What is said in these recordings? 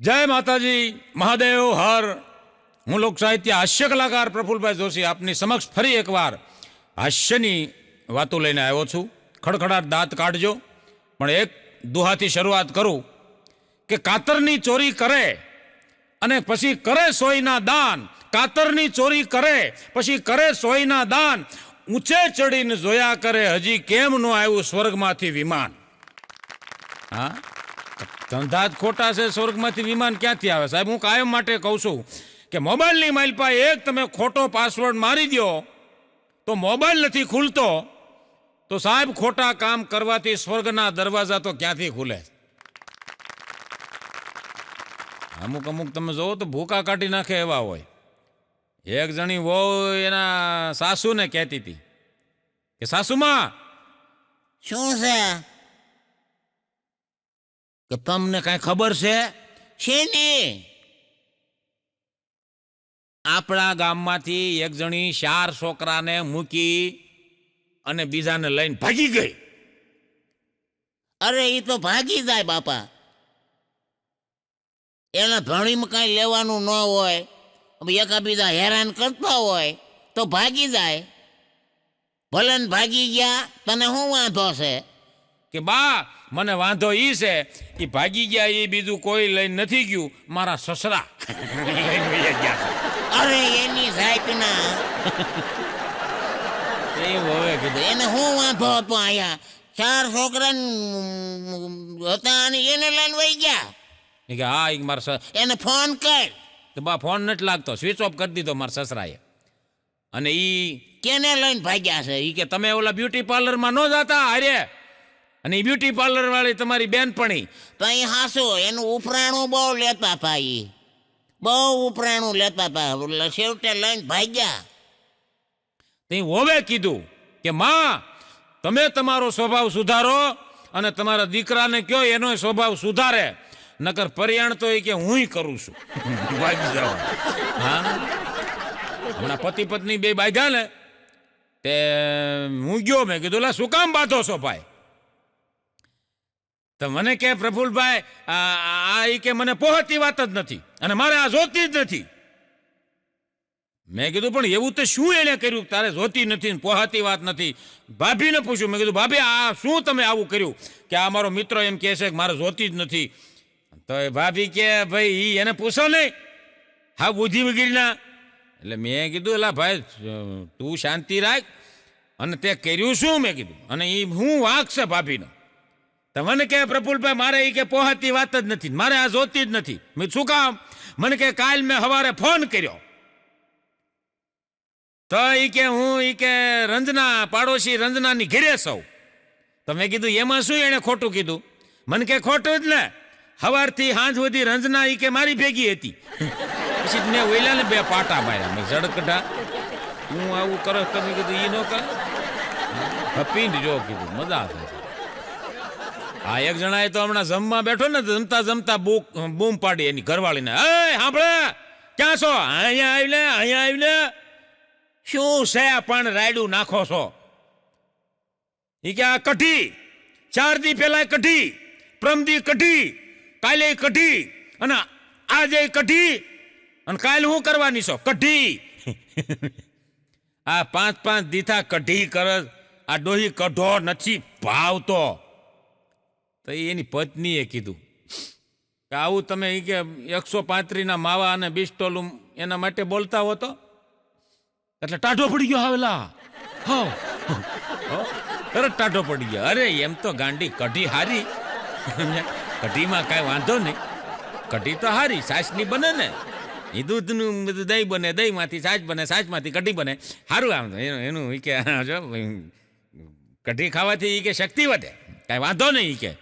જય માતાજી, મહાદેવ હર. હું લોક સાહિત્ય હાસ્ય કલાકાર પ્રફુલભાઈ જોશી આપની સમક્ષ ફરી એકવાર હાસ્યની વાતો લઈને આવ્યો છું. ખડખડાટ દાંત કાઢજો, પણ એક દુહાથી શરૂઆત કરું કે કાતરની ચોરી કરે અને પછી કરે સોયના દાન. કાતરની ચોરી કરે પછી કરે સોયના દાન. ઊંચે ચડીને જોયા કરે હજી કેમ ન આવ્યું સ્વર્ગમાંથી વિમાન. હા, ધંધા જ ખોટા છે, સ્વર્ગમાંથી વિમાન ક્યાંથી આવે? સાહેબ, હું કાયમ માટે કહું છું કે મોબાઈલની માઇલપા એક તમે ખોટો પાસવર્ડ મારી દો તો મોબાઈલ નથી ખુલતો, તો સાહેબ ખોટા કામ કરવાથી સ્વર્ગના દરવાજા તો ક્યાંથી ખુલે? અમુક અમુક તમે જોવો તો ભૂકા કાઢી નાખે એવા હોય. એક જણી વહુ એના સાસુને કહેતી હતી કે સાસુમાં શું છે? કે તમને કાંઈ ખબર છે? શેની? આપણા ગામમાંથી એક જણી 4 છોકરાને મૂકી અને બીજાને લઈને ભાગી ગઈ. અરે એ તો ભાગી જાય બાપા, એના ધણીમાં કાંઈ લેવાનું ન હોય, એકાબીજા હેરાન કરતા હોય તો ભાગી જાય. ભલે ને ભાગી ગયા, તને શું વાંધો છે? કે બા, મને વાંધો ઈ છે કે ભાગી ગયા એ બીજું કોઈ લઈને નથી ગયું, મારા સસરા લઈને વયા ગયા. અરે એની જાતના એવું હવે કીધું. એને શું વાંધો હતો? અહીંયા 4 છોકરા હતા અને એને લઈને વહી ગયા. એ કે હા, એક મારા એને ફોન કર. તો બા ફોન નથી લાગતો, સ્વિચ ઓફ કરી દીધો મારા સસરાએ. અને ઈ કેને લઈને ભાગ્યા છે? ઈ કે તમે ઓલા બ્યુટી પાર્લરમાં ન જતા હારે, અને એ બ્યુટી પાર્લર વાળી તમારી બેનપણી તો અહીં હાસો એનું ઉપરાણું બહુ લેતા હતા. એ બહુ ઉપરાણું લેતા હતા, એટલે છેવટે લઈને ભાગ્યા. તે હોવે કીધું કે માં, તમે તમારો સ્વભાવ સુધારો અને તમારા દીકરાને કયો એનો સ્વભાવ સુધારે, નકર પરિયાણ તો એ કે હું કરું છું. ભાગી જાવ. હા, હમણાં પતિ પત્ની બે બાંધ્યા ને, તે હું ગયો, મેં કીધું લા શું કામ બાંધો છો ભાઈ? તો મને કે પ્રફુલભાઈ આ ઈ કે મને પોહતી વાત જ નથી અને મારે આ જોતી જ નથી. મેં કીધું પણ એવું તો શું એને કર્યું તારે જોતી નથી ને પોહાતી વાત નથી? ભાભીને પૂછ્યું, મેં કીધું ભાભી આ શું તમે આવું કર્યું? કે આ મારો મિત્ર એમ કહે છે કે મારે જોતી જ નથી. તો એ ભાભી કે ભાઈ એને પૂછો નહીં, હા બુદ્ધિ વગેરેના. એટલે મેં કીધું એલા ભાઈ તું શાંતિ રાખ, અને તે કર્યું શું? મેં કીધું, અને એ હું વાંક છે ભાભીનો? તો મને કે પ્રફુલભાઈ મારે એ કે પોહાતી વાત જ નથી, મારે આ જોતી જ નથી. મેં શું કામ? મને કે કાલ મેં સવારે ફોન કર્યો તો ઈ કે હું ઈ કે રંજના પાડોશી રંજનાની ઘેરે સૌ. તો મેં કીધું એમાં શું એને ખોટું કીધું? મને કે ખોટું જ ને, સવારથી સાંજ સુધી રંજના ઈ કે મારી ભેગી હતી. પછી મેં ઓઈલાને 2 પાટા માર્યા. મેં ઝડકટા હું આવું કરો તમે કીધું ઈ ન કર, હપીને જો કીધું મજા આવે. હા, એક જણાએ તો હમણાં જમવા બેઠો ને, જમતા જમતા બૂમ પાડી એની ઘરવાળીને, એ સાંભળે ક્યાં છો? અહીંયા આવી લે, અહીંયા આવી લે. શું છે પણ રાયડું નાખો છો? એ કે આ કઢી 4 દી પહેલા કઢી, પ્રમદી કઢી, કાલે કઢી, અને આજે કઢી, અને કાલે શું કરવાની છો? કઢી. આ 5-5 દીથા કઢી કરે. આ ડોહી કઢો નથી ભાવતો. તો એની પત્નીએ કીધું કે આવું તમે એ કે 135ના માવા અને બિસ્ટોલું એના માટે બોલતા હો તો? એટલે ટાઢો પડી ગયો. હાવેલા હા, તરત ટાઢો પડી ગયો. અરે એમ તો ગાંડી કઢી હારી, કઢીમાં કાંઈ વાંધો નહીં, કઢી તો હારી છાશની બને ને, એ દૂધનું બધું દહીં બને, દહીંમાંથી છાશ બને, છાશમાંથી કઢી બને. સારું આમ એનું એ કે જો કઢી ખાવાથી એ કે શક્તિ વધે, કાંઈ વાંધો નહીં એ કે.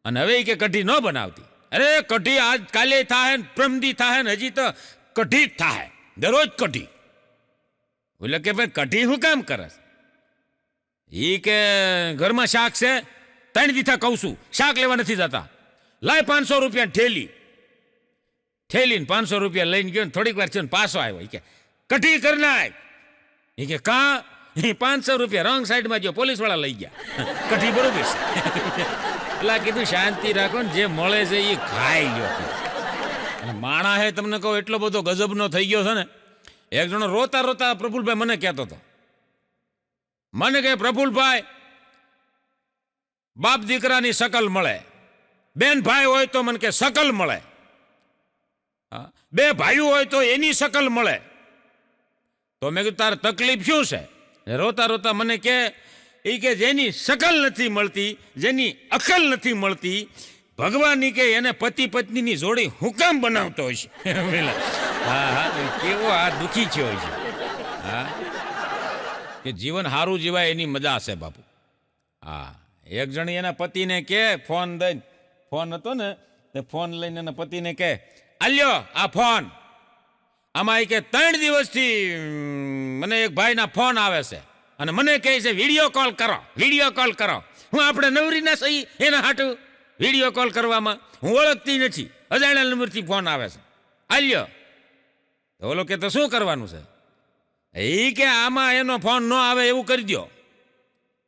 અને હવે એ કે કઢી ન બનાવતી. અરે કઢી આજ કાલે થાય ને પ્રમદી થાય ને, હજી તો કઢી જ થાય, દરરોજ કઢી. એટલે કે ભાઈ કઢી શું કામ કરસ? એ કે ઘરમાં શાક છે, 3 દીથા કહું છું શાક લેવા નથી જતા, લાય 500 રૂપિયા ઠેલી. ઠેલીને 500 રૂપિયા લઈને ગયો ને થોડીક વાર છે ને પાછો આવ્યો. એ કે કઢી કરી નાખ. એ કે કાં? 500 રૂપિયા રોંગ સાઈડમાં ગયો, પોલીસ વાળા લઈ ગયા. કઢી બરોબર છે. એટલે કીધું શાંતિ રાખો ને, જે મળે છે એ ખાઈ લ્યો. અને માણા હે તમને કહું એટલો બધો ગજબનો થઈ ગયો છે ને. એક જણો રોતા રોતા પ્રફુલભાઈ મને કહેતો હતો, મને કહે પ્રફુલભાઈ બાપ દીકરાની શકલ મળે, બેન ભાઈ હોય તો મને કે શકલ મળે, બે ભાઈઓ હોય તો એની શકલ મળે. તો મેં કીધું તારે તકલીફ શું છે? રોતા રોતા મને કે જેની શકલ નથી મળતી, જેની અકલ નથી મળતી, ભગવાનની કે એને પતિ પત્નીની જોડી હુકમ બનાવતો હોય છે. હા હા, કેવો આ દુઃખી છે હોય છે. હા, કે જીવન સારું જીવાય એની મજા છે બાપુ. હા, એક જણી એના પતિને કે ફોન દઈને, ફોન હતો ને તે ફોન લઈને એના પતિને કે આલ્યો આ ફોન, આમાં કે 3 દિવસથી મને એક ભાઈના ફોન આવે છે અને મને કહે છે વિડીયો કોલ કરો, વિડીયો કોલ કરો. હું આપણે નવરી ના સહી એના હાટું વિડીયો કોલ કરવામાં, હું ઓળખતી નથી, અજાણ્યા નંબરથી ફોન આવે છે, આલ્યો. ઓલો કે તો શું કરવાનું છે? એ કે આમાં એનો ફોન ન આવે એવું કરી દો.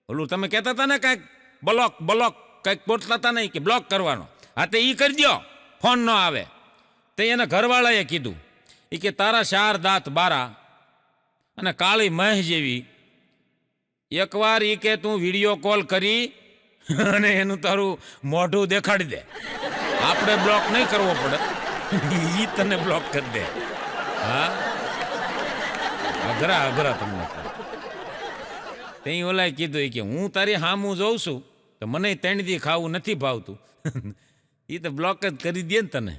ઓલું તમે કહેતા હતા ને કાંઈક બ્લોક બ્લોક કંઈક બોલતા હતા ને કે બ્લોક કરવાનો, હા તો એ કરી દો, ફોન ન આવે. તે એના ઘરવાળાએ કીધું એ કે તારા 4 દાંત બારા અને કાળી મહેશ જેવી, એકવાર એ કે તું વિડીયો કોલ કરી અને એનું તારું મોઢું દેખાડી દે, આપણે બ્લોક નહીં કરવો પડે, એ તને બ્લોક કરી દે. હા, અઘરા અઘરા તમને. તે ઓલાએ કીધું કે હું તારી હામું જોઉં છું તો મને 3 દી ખાવું નથી ભાવતું, એ તો બ્લોક જ કરી દે ને તને.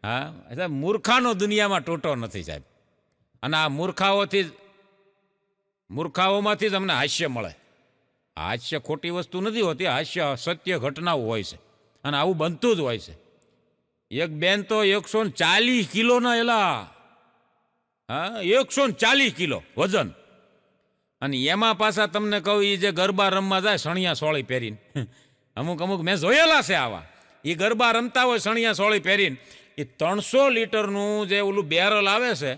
હા, સાહેબ મૂર્ખાનો દુનિયામાં ટોટો નથી સાહેબ. અને આ મૂર્ખાઓમાંથી જ અમને હાસ્ય મળે. હાસ્ય ખોટી વસ્તુ નથી હોતી, હાસ્ય સત્ય ઘટનાઓ હોય છે અને આવું બનતું જ હોય છે. એક બેન તો 140 કિલોના એલા, હા 140 કિલો વજન. અને એમાં પાછા તમને કહું એ જે ગરબા રમવા જાય સણિયા સોળી પહેરીને, અમુક મેં જોયેલા છે આવા, એ ગરબા રમતા હોય સણિયા સોળી પહેરીને, એ 300 લીટરનું જે ઓલું બેરલ આવે છે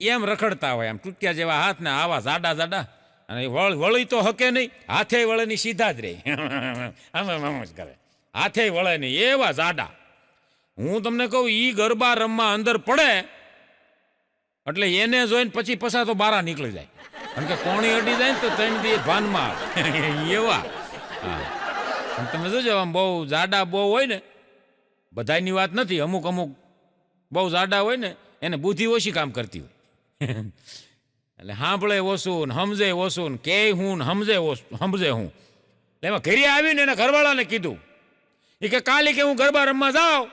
એમ રખડતા હોય, આમ ટૂંક્યા જેવા હાથ ને આવા જાડા જાડા, અને વળી તો હકે નહીં, હાથે વળે નહીં, સીધા જ રહે, આમ જ કરે, હાથે વળે નહીં, એવા જાડા. હું તમને કહું એ ગરબા રમવા અંદર પડે એટલે એને જોઈને પછી પછા તો બારા નીકળી જાય, કારણ કે કોણી અડી જાય ને તો 3 દી ભાનમાં એવા. હા, તમે જોજો આમ બહુ જાડા બહુ હોય ને, બધાની વાત નથી, અમુક બહુ જાડા હોય ને એને બુદ્ધિ ઓછી કામ કરતી હોય, એટલે સાંભળે ઓછું, સમજે ઓછું, કે હું સમજે હું. એમાં ઘરે આવીને એના ઘરવાળાને કીધું એ કે કાલે કે હું ગરબા રમવા જાઉં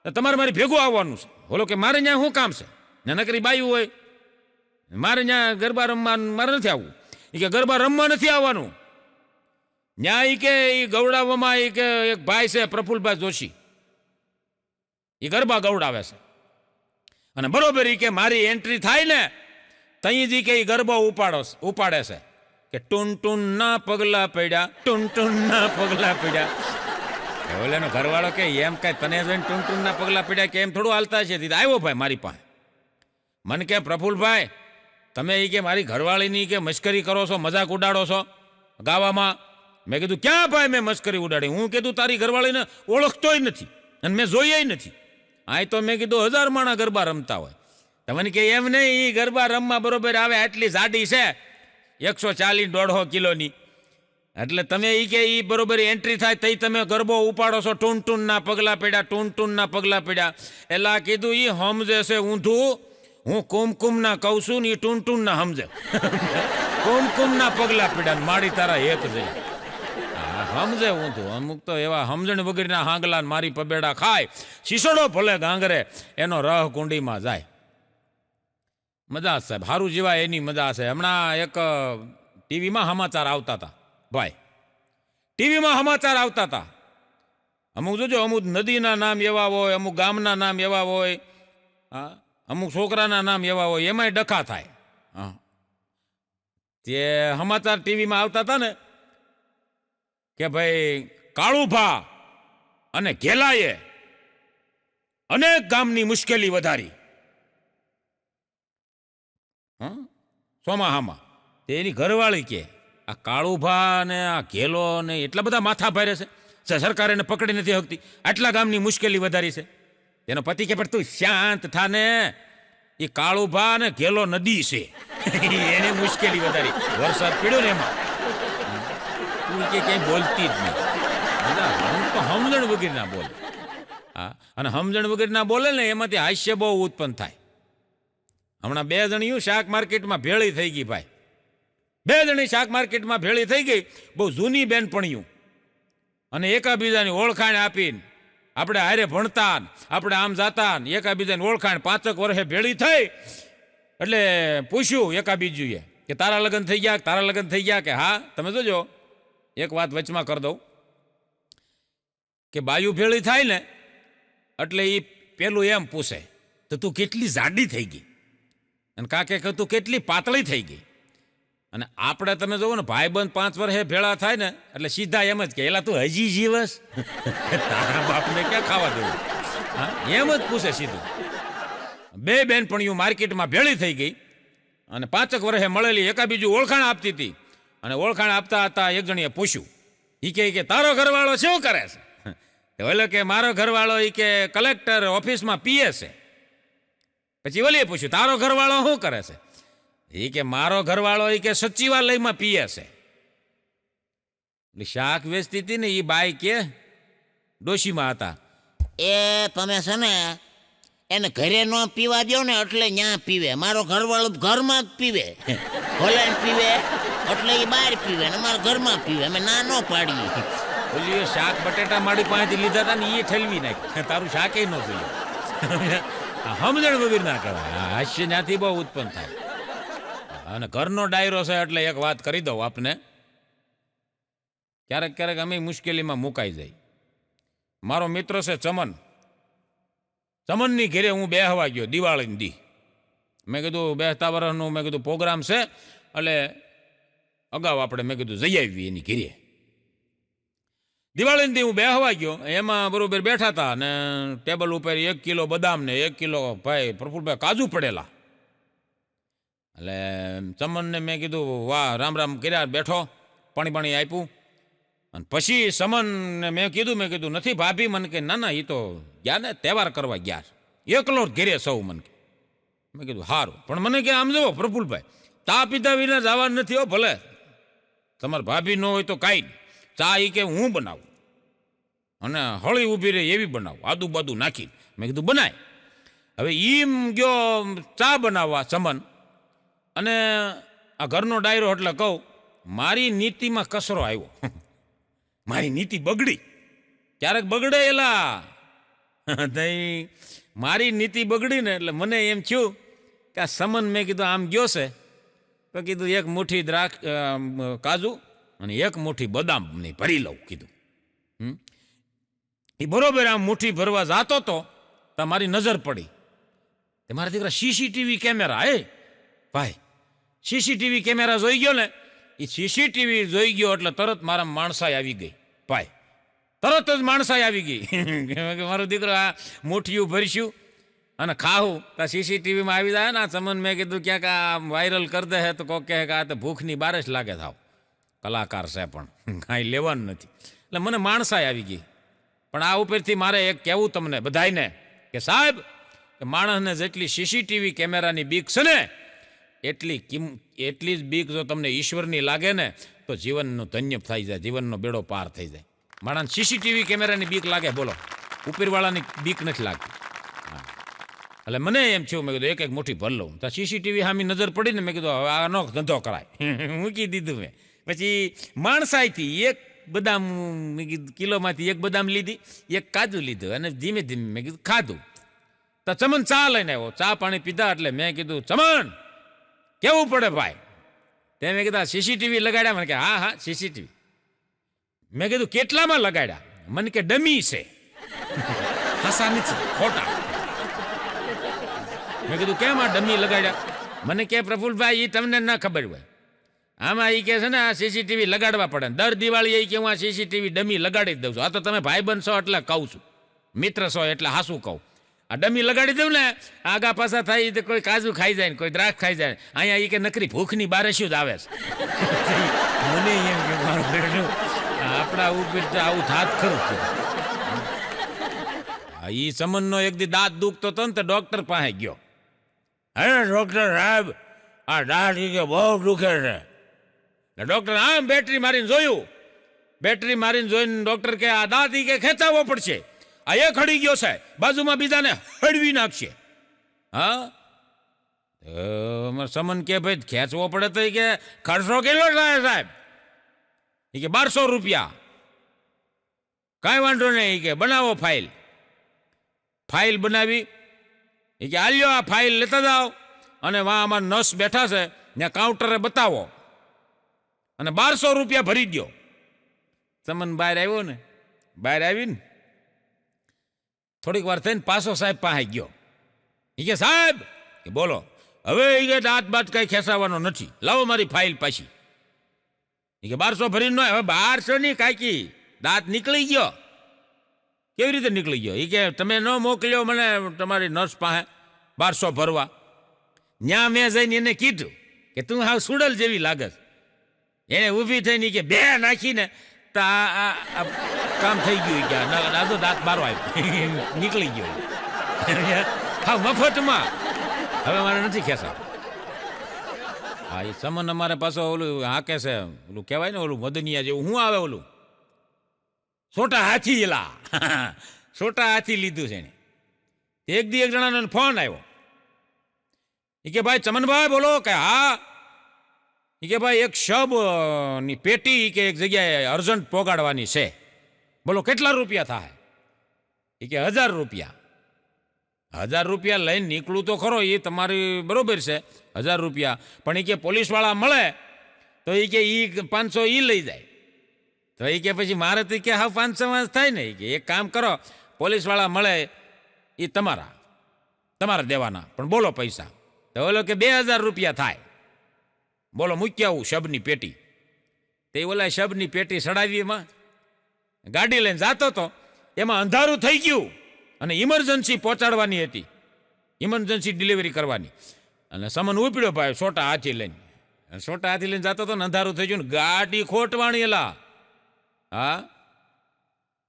તો તમારે મારી ભેગું આવવાનું છે. બોલો કે મારે ત્યાં શું કામ છે? નકરી બાયું હોય, મારે ત્યાં ગરબા રમવા મારે નથી આવવું. એ કે ગરબા રમવા નથી આવવાનું, ત્યાં એ કે એ ગૌડાવવામાં એ કે એક ભાઈ છે પ્રફુલભાઈ જોશી, એ ગરબા ગૌડાવે છે અને બરોબર એ કે મારી એન્ટ્રી થાય ને તઈ જ કે એ ગરબા ઉપાડે છે કે ટૂન ટૂન ના પગલા પડ્યા, ટૂન ટૂન ના પગલા પડ્યા. ઓલેનો ઘરવાળો કે એમ કઈ તને જોઈને ટૂન ટૂન ના પગલા પડ્યા કે એમ થોડું હાલતા છે? આવ્યો ભાઈ મારી પાસે, મને કે પ્રફુલભાઈ તમે એ કે મારી ઘરવાળીની કે મશ્કરી કરો છો, મજાક ઉડાડો છો ગાવામાં. મેં કીધું ક્યાં ભાઈ મેં મશ્કરી ઉડાડી? હું કીધું તારી ઘરવાળીને ઓળખતોય નથી અને મેં જોઈએ નથી. આ તો મેં કીધું 1000 માણા ગરબા રમતા હોય. તમને કે એમ નહીં, એ ગરબા રમવા બરોબર આવે, આટલી જાડી છે 140-150 કિલોની, એટલે તમે એ કે એ બરોબર એન્ટ્રી થાય તઈ તમે ગરબો ઉપાડો છો, ટૂન ટૂન ના પગલા પડ્યા, ટૂન ટૂન ના પગલા પડ્યા. એટલે કીધું એ સમજે છે ઊંધું, હું કુમકુમ ના કહું છું ને એ ટૂન ટૂન ના સમજે. કુમકુમ ના પગલા પડ્યા મારી તારા હેત જઈ સમજે ઊંધું. અમુક તો એવા સમજણ વગરના હાંગલા મારી પબેડા ખાય, શીશડો ભલે ગાંગરે એનો રહ કુંડીમાં જાય. મજા સાહેબ, સારું જીવાય એની મજા છે. હમણાં એક ટીવીમાં સમાચાર આવતા હતા ભાઈ, ટીવીમાં સમાચાર આવતા હતા. અમુક જોજો, અમુક નદીના નામ એવા હોય, અમુક ગામના નામ એવા હોય, હા અમુક છોકરાના નામ એવા હોય, એમાંય ડખા થાય. હા, તે સમાચાર ટીવીમાં આવતા હતા ને કે ભાઈ કાળુભા અને ઘેલાએ અનેક ગામની મુશ્કેલી વધારી. સોમાહામાં તે એની ઘરવાળી કે આ કાળુભા ને આ ઘેલો ને એટલા બધા માથા ભારે છે, સરકાર એને પકડી નથી શકતી, આટલા ગામની મુશ્કેલી વધારી છે. એનો પતિ કે પણ તું શાંત થાને, એ કાળુભા ને ઘેલો નદી છે એને મુશ્કેલી વધારી. વરસાદ પડ્યો ને એમાં તું કે ક્યાંય બોલતી જ નહીં. હું તો સમજણ વગર ના બોલે. હા, અને સમજણ વગર ના બોલે ને એમાંથી હાસ્ય બહુ ઉત્પન્ન થાય. હમણાં 2 જણીયું શાક માર્કેટમાં ભેળી થઈ ગઈ ભાઈ. 2 જણી શાક માર્કેટમાં ભેળી થઈ ગઈ, બહુ જૂની બેનપણીયું, અને એકાબીજાની ઓળખાણ આપીને આપણે હારે ભણતા, આપણે આમ જાતા, એકાબીજાની ઓળખાણ 5 વર્ષે ભેળી થઈ એટલે પૂછ્યું એકાબીજુએ કે તારા લગ્ન થઈ ગયા, તારા લગ્ન થઈ ગયા? કે હા. તમે જોજો, એક વાત વચમાં કરી દઉં કે બાયું ભેળી થાય ને એટલે એ પેલું એમ પૂછે તો તું કેટલી જાડી થઈ ગઈ, અને કાકે કે તું કેટલી પાતળી થઈ ગઈ. અને આપણે તમે જોવો ને ભાઈબંધ 5 વર્ષે ભેળા થાય ને એટલે સીધા એમ જ કે એલા તું હજી જીવસ, તારા બાપને ક્યાં ખાવા દેવું? હા, એમ જ પૂછે સીધું. 2 બેનપણીઓ માર્કેટમાં ભેળી થઈ ગઈ અને 5 વર્ષે મળેલી એકાબીજું ઓળખાણ આપતી હતી, અને ઓળખાણ આપતા હતા એક જણીએ પૂછ્યું, એ કે તારો ઘરવાળો શું કરે છે? ઓલો કે મારો ઘરવાળો એ કે કલેક્ટર ઓફિસમાં પીએ છે. પછી ઓલીએ પૂછ્યું તારો ઘરવાળો શું કરે છે? એ કે મારો ઘરવાળો એ કે સચિવાલયમાં પીએ છે. એટલે શાક વેચતી હતી ને એ બાઈ કે ડોશીમાં હતા. એ તમે છે ને એને ઘરે ન પીવા દો ને એટલે ન્યા પીવે. મારો ઘરવાળો ઘરમાં જ પીવે, ભલે પીવે એટલે એ બહાર પીવે ને મારા ઘરમાં પીવે. અમે ના ન પાડીએ. ઓલી શાક બટેટા મારી પાસેથી લીધા હતા ને એ ઠલવી નાખી. તારું શાકે ન જોઈએ. સમજણ વગર ના કહેવાય. હાસ્ય ત્યાંથી બહુ ઉત્પન્ન થાય. અને ઘરનો ડાયરો છે એટલે એક વાત કરી દઉં આપને. ક્યારેક ક્યારેક અમે મુશ્કેલીમાં મુકાઈ જાય. મારો મિત્ર છે ચમન. ચમનની ઘરે હું બેહવા ગયો દિવાળીની દી. મેં કીધું બેસતા વર્ષનું મેં કીધું પ્રોગ્રામ છે એટલે અગાઉ આપણે મેં કીધું જઈ આવી એની ઘરે. દિવાળીની દી હું બેહવા ગયો, એમાં બરોબર બેઠા હતા અને ટેબલ ઉપર 1 કિલો બદામ ને 1 કિલો ભાઈ પ્રફુલભાઈ કાજુ પડેલા. એટલે ચમનને મેં કીધું વાહ રામ રામ કર્યા, બેઠો, પાણી આપ્યું. અને પછી સમનને મેં કીધું નથી ભાભી? મને કે ના એ તો ગયા ને તહેવાર કરવા ગયા, એકલો જ ઘેરે સૌ. મને કે મેં કીધું સારું, પણ મને કે આમ જુઓ પ્રફુલભાઈ, ચા પીધા વિના જવાનું નથી હો. ભલે તમારે ભાભી ન હોય તો કાંઈ નહીં, ચા એ કે હું બનાવું અને હળી ઊભી રહે એવી બનાવું, આદુ બાદુ નાખીને. મેં કીધું બનાય. હવે એમ ગયો ચા બનાવવા ચમન, અને આ ઘરનો ડાયરો એટલે કહું મારી નીતિમાં કચરો આવ્યો. મારી નીતિ બગડી. ક્યારેક બગડે એલા મારી નીતિ બગડી ને એટલે મને એમ થયું કે આ સમન મેં કીધું આમ ગયો છે તો કીધું 1 મુઠ્ઠી કાજુ અને 1 મુઠ્ઠી બદામ નહીં ભરી લઉં કીધું. એ બરોબર આમ મુઠ્ઠી ભરવા જાતો તો મારી નજર પડી. તે મારા દીકરા સીસીટીવી કેમેરા, ભાઈ સીસીટીવી કેમેરા જોઈ ગયો ને, એ સીસીટીવી જોઈ ગયો એટલે તરત મારા માણસાઈ આવી ગઈ ભાઈ, તરત જ માણસાઈ આવી ગઈ. મારો દીકરો આ મુઠ્ઠીયું ભરીશું અને ખાવું તો સીસીટીવીમાં આવી જાય ને. ચમન મેં કીધું ક્યાંક આ વાયરલ કરી દે તો કોક કહે કે આ તો ભૂખની બાર જ લાગે થાવ, કલાકાર છે પણ કાંઈ લેવાનું નથી. એટલે મને માણસાઈ આવી ગઈ. પણ આ ઉપરથી મારે એક કહેવું તમને બધાયને કે સાહેબ, કે માણસને જેટલી સીસીટીવી કેમેરાની બીક છે ને એટલી જ બીક જો તમને ઈશ્વરની લાગે ને તો જીવનનું ધન્ય થઈ જાય, જીવનનો બેડો પાર થઈ જાય. માણસ સીસીટીવી કેમેરાની બીક લાગે, બોલો, ઉપરવાળાની બીક નથી લાગતી. એટલે મને એમ થયું, મેં કીધું 1 મુઠ્ઠી ભર લઉં. તો સીસીટીવી સામે નજર પડી ને મેં કીધું હવે આનો ધંધો કરાય. મૂકી દીધું મેં. પછી માણસાઈથી 1 બદામ કિલોમાંથી 1 બદામ લીધી, 1 કાજુ લીધું અને ધીમે ધીમે મેં કીધું ખાધું. તો ચમન ચા લઈને આવ્યો. ચા પાણી પીધા એટલે મેં કીધું ચમન કેવું પડે ભાઈ? તે મેં કીધું સીસીટીવી લગાડ્યા? મને કે હા સીસીટીવી. મેં કીધું કેટલામાં લગાડ્યા? મને કે ડમી છે, હસા નથી, ખોટા. મેં કીધું કેમ આ ડમી લગાડ્યા? મને કે પ્રફુલભાઈ એ તમને ના ખબર હોય, આમાં એ કે છે ને આ સીસીટીવી લગાડવા પડે. દર દિવાળી એ કે હું આ સીસીટીવી ડમી લગાડી જ દઉં છું. આ તો તમે ભાઈબંધ છો એટલે કહું છું, મિત્ર છો એટલે હાસું કહું. આ ડમી લગાડી દઉં ને આગા પાછા થાય તો કોઈ કાજુ ખાઈ જાય ને કોઈ દ્રાક્ષ ખાઈ જાય. અહીંયા એ કે નકરી ભૂખની બારે શું જ આવે છે. મને એમ કે મારું બેટું આ આપણા ઉપર તો આવું થાત ખરું કીધું. ઈ સમનનો એક દી દાંત દુખતો હતો ને તો ડોક્ટર પાસે ગયો. અરે ડોક્ટર સાહેબ, આ દાંત ઈ કે બહુ દુખે છે. ડોક્ટર આમ બેટરી મારીને જોયું. બેટરી મારીને જોઈને ડોક્ટર કે આ દાંત ઈ કે ખેંચાવવો પડશે. આ એક હળી ગયો છે, બાજુમાં બીજાને હળવી નાખશે. હા, સમન કે ભાઈ ખેંચવો પડે તો કે ખર્ચો કેટલો થાય સાહેબ? એ કે 1200 રૂપિયા. કાંઈ વાંધો નહીં કે બનાવો ફાઇલ. ફાઇલ બનાવી એ કે આલ્યો આ ફાઇલ લેતા જાઓ અને વાં અમારા નર્સ બેઠા છે ત્યાં કાઉન્ટરે બતાવો અને 1200 રૂપિયા ભરી દો. સમન બહાર આવ્યો ને, બહાર આવીને થોડીક વાર થઈને પાછો સાહેબ પાસે ગયો. એ કે સાહેબ કે બોલો, હવે એ કે દાંત બાત કઈ ખેંચાવાનો નથી, લાવો મારી ફાઇલ પાછી. એ કે 1200 ભરીને હવે 1200 ની કાકી દાંત નીકળી ગયો. કેવી રીતે નીકળી ગયો? એ કે તમે ન મોકલ્યો મને તમારી નર્સ પાસે 1200 ભરવા. ન્યા મેં જઈને એને કીધું કે તું હાવ સુડલ જેવી લાગે. એને ઊભી થઈને કે બે નાખીને તો આ કામ થઈ ગયું. કે દાદો દાંત બારો આવ્યો નીકળી ગયો. હા મફતમાં, હવે મારે નથી ખેંચા. હા એ સમન અમારે પાછો ઓલું હાકે છે, ઓલું કહેવાય ને ઓલું મદનિયા જેવું શું આવે ઓલું છોટા હાથી. એલા છોટા હાથી લીધું છે એને. એક દી એક જણાનો ફોન આવ્યો. એ કે ભાઈ ચમનભાઈ બોલો. કે હા. એ કે ભાઈ એક શબની પેટી કે એક જગ્યાએ અર્જન્ટ પોગાડવાની છે, બોલો કેટલા રૂપિયા થાય? એ કે 1000 રૂપિયા. 1000 રૂપિયા લઈને નીકળું તો ખરો, એ તમારી બરોબર છે 1000 રૂપિયા, પણ એ કે પોલીસવાળા મળે તો એ કે 500 એ લઈ જાય. તો એ કે પછી મારે તો કે હા 500 થાય ને. કે એક કામ કરો, પોલીસવાળા મળે એ તમારા દેવાના, પણ બોલો પૈસા. તો બોલો કે 2000 રૂપિયા થાય. બોલો મૂકી આવું શબની પેટી. તે ઓલા શબની પેટી સડાવી, એમાં ગાડી લઈને જતો હતો, એમાં અંધારું થઈ ગયું અને ઇમરજન્સી પહોંચાડવાની હતી, ઇમરજન્સી ડિલિવરી કરવાની. અને સમન ઉપડ્યો ભાઈ છોટા હાથી લઈને. છોટા હાથી લઈને જતો હતો ને અંધારું થઈ ગયું ને ગાડી ખોટવાણી. એલા હા,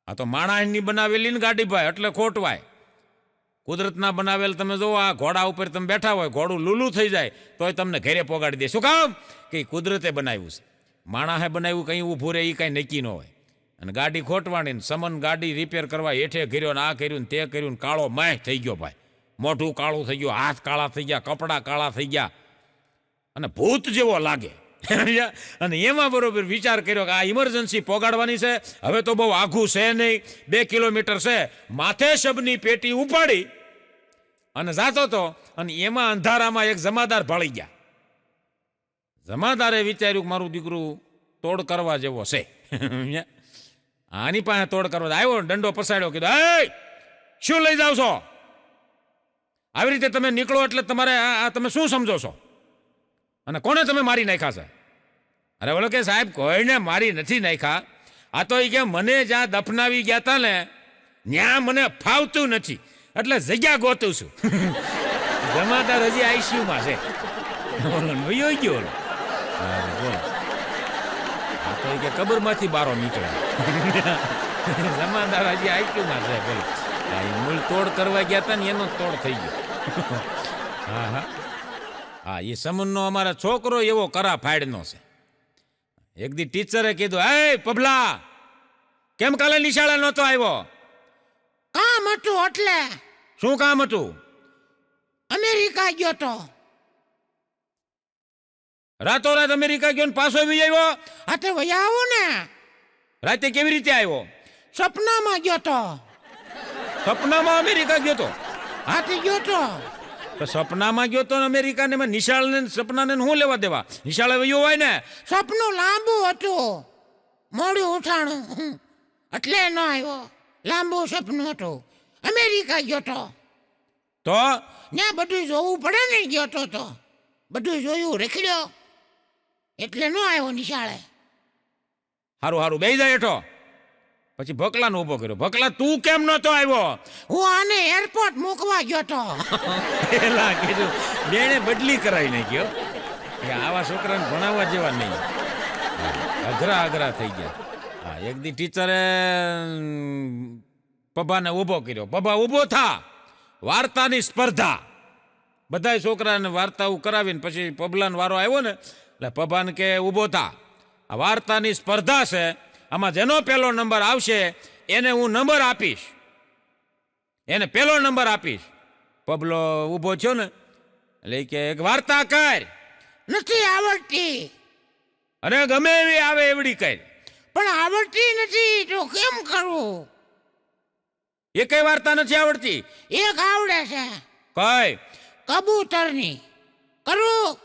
આ તો માણસની બનાવેલી ને ગાડી ભાઈ, એટલે ખોટવાય. કુદરતના બનાવેલ તમે જોવો, આ ઘોડા ઉપર તમે બેઠા હોય, ઘોડું લૂલું થઈ જાય તોય તમને ઘરે પોગાડી દે. શું કામ? કે કુદરતે બનાવ્યું છે. માણસે બનાવ્યું કંઈ ઊભું રહે એ કાંઈ નક્કી ન હોય. અને ગાડી ખોટવાણી ને સમન ગાડી રિપેર કરવા હેઠે કર્યો ને આ કર્યું ને તે કર્યું ને કાળો માય થઈ ગયો ભાઈ. મોઢું કાળું થઈ ગયું, હાથ કાળા થઈ ગયા, કપડાં કાળા થઈ ગયા અને ભૂત જેવો લાગે. અને એમાં બરોબર વિચાર કર્યો કે આ ઇમરજન્સી પોગાડવાની છે, હવે તો બહુ આઘું છે નહીં, 2 કિલોમીટર છે. માથે શબની પેટી ઉપાડી અને જાતો તો, અને એમાં અંધારામાં એક જમાદાર ભાળી ગયા. જમાદારે વિચાર્યું કે મારું દીકરું તોડ કરવા જેવો છે, આની પાસે તોડ કરવા આવ્યો. દંડો પસાડ્યો, કીધું એ શું લઈ જાવ છો? આવી રીતે તમે નીકળો એટલે તમારે આ તમે શું સમજો છો? અને કોને તમે મારી નાખ્યા છે? અરે બોલો કે સાહેબ કોઈને મારી નથી નાખ્યા, આ તો એ કે મને જ્યાં દફનાવી ગયા હતા ને ત્યાં મને ફાવતું નથી એટલે જગ્યા ગોતું છું. જમાદાર હજી આઈસીયુમાં છે. વયો ગયો બોલો. આ તો કે કબરમાંથી બારો નીકળે. જમાદાર હજી આઈસીયુમાં છે. બોલો મૂળ તોડ કરવા ગયા હતા ને એનો તોડ થઈ ગયો. હા હા હા, એ સમનનો અમારા છોકરો એવો કરા ફાડનો છે. એક દી ટીચરે કીધું, એ પબલા કેમ કાલે નિશાળે નહોતો આવ્યો? કામ હતું એટલે. શું કામ હતું? અમેરિકા ગયો તો. રાતોરાત અમેરિકા ગયો ને પાછો આવી આવ્યો? હાથે વયા આવો ને. રાતે કેવી રીતે આવ્યો? સપનામાં ગયો તો. સપનામાં અમેરિકા ગયો તો? હાથી ગયો તો. સપનામાં ગયો તો અમેરિકા ને નિશાળ ને સપનાને શું લેવા દેવા? નિશાળે વયો હોય ને. સપનું લાંબુ હતું, મોડું ઉઠાણું એટલે ન આવ્યો. લાંબુ સપનું હતું. અમેરિકા ગયો તો. તો ત્યાં બધું જોવું પડે ને. ગયો તો બધું જોયું, રેખડ્યો એટલે ન આવ્યો નિશાળે. હારું હારું બેહી જાય હેઠો. પછી ભકલાને ઊભો કર્યો. ભકલા તું કેમ નતો આવ્યો? હું આને એરપોર્ટ મૂકવા ગયો તો. એલા કીધું બેને બદલી કરાવી નાખ્યો કે આવા છોકરાને ભણાવવા જેવા નહીં. અઘરા અઘરા થઈ ગયા. હા એક દી ટીચરે પપ્પાને ઊભો કર્યો, પપ્પા ઊભો થા, વાર્તાની સ્પર્ધા. બધાય છોકરાને વાર્તાઓ કરાવીને પછી પબલાનો વારો આવ્યો ને એટલે પપ્પાને કે ઊભો થા, આ વાર્તાની સ્પર્ધા છે, આમાં જેનો પહેલો નંબર આવશે એને હું નંબર આપીશ, એને પહેલો નંબર આપીશ. પબલો ઊભો થયો ને એટલે ઈ કે એક વાર્તા કર, નથી આવડતી. અને ગમે એવી આવે એવડી કર. પણ આવડતી નથી તો કેમ કરું? એ કઈ વાર્તા નથી આવડતી? એક આવડે છે, કઈ? કબૂતરની. કરું?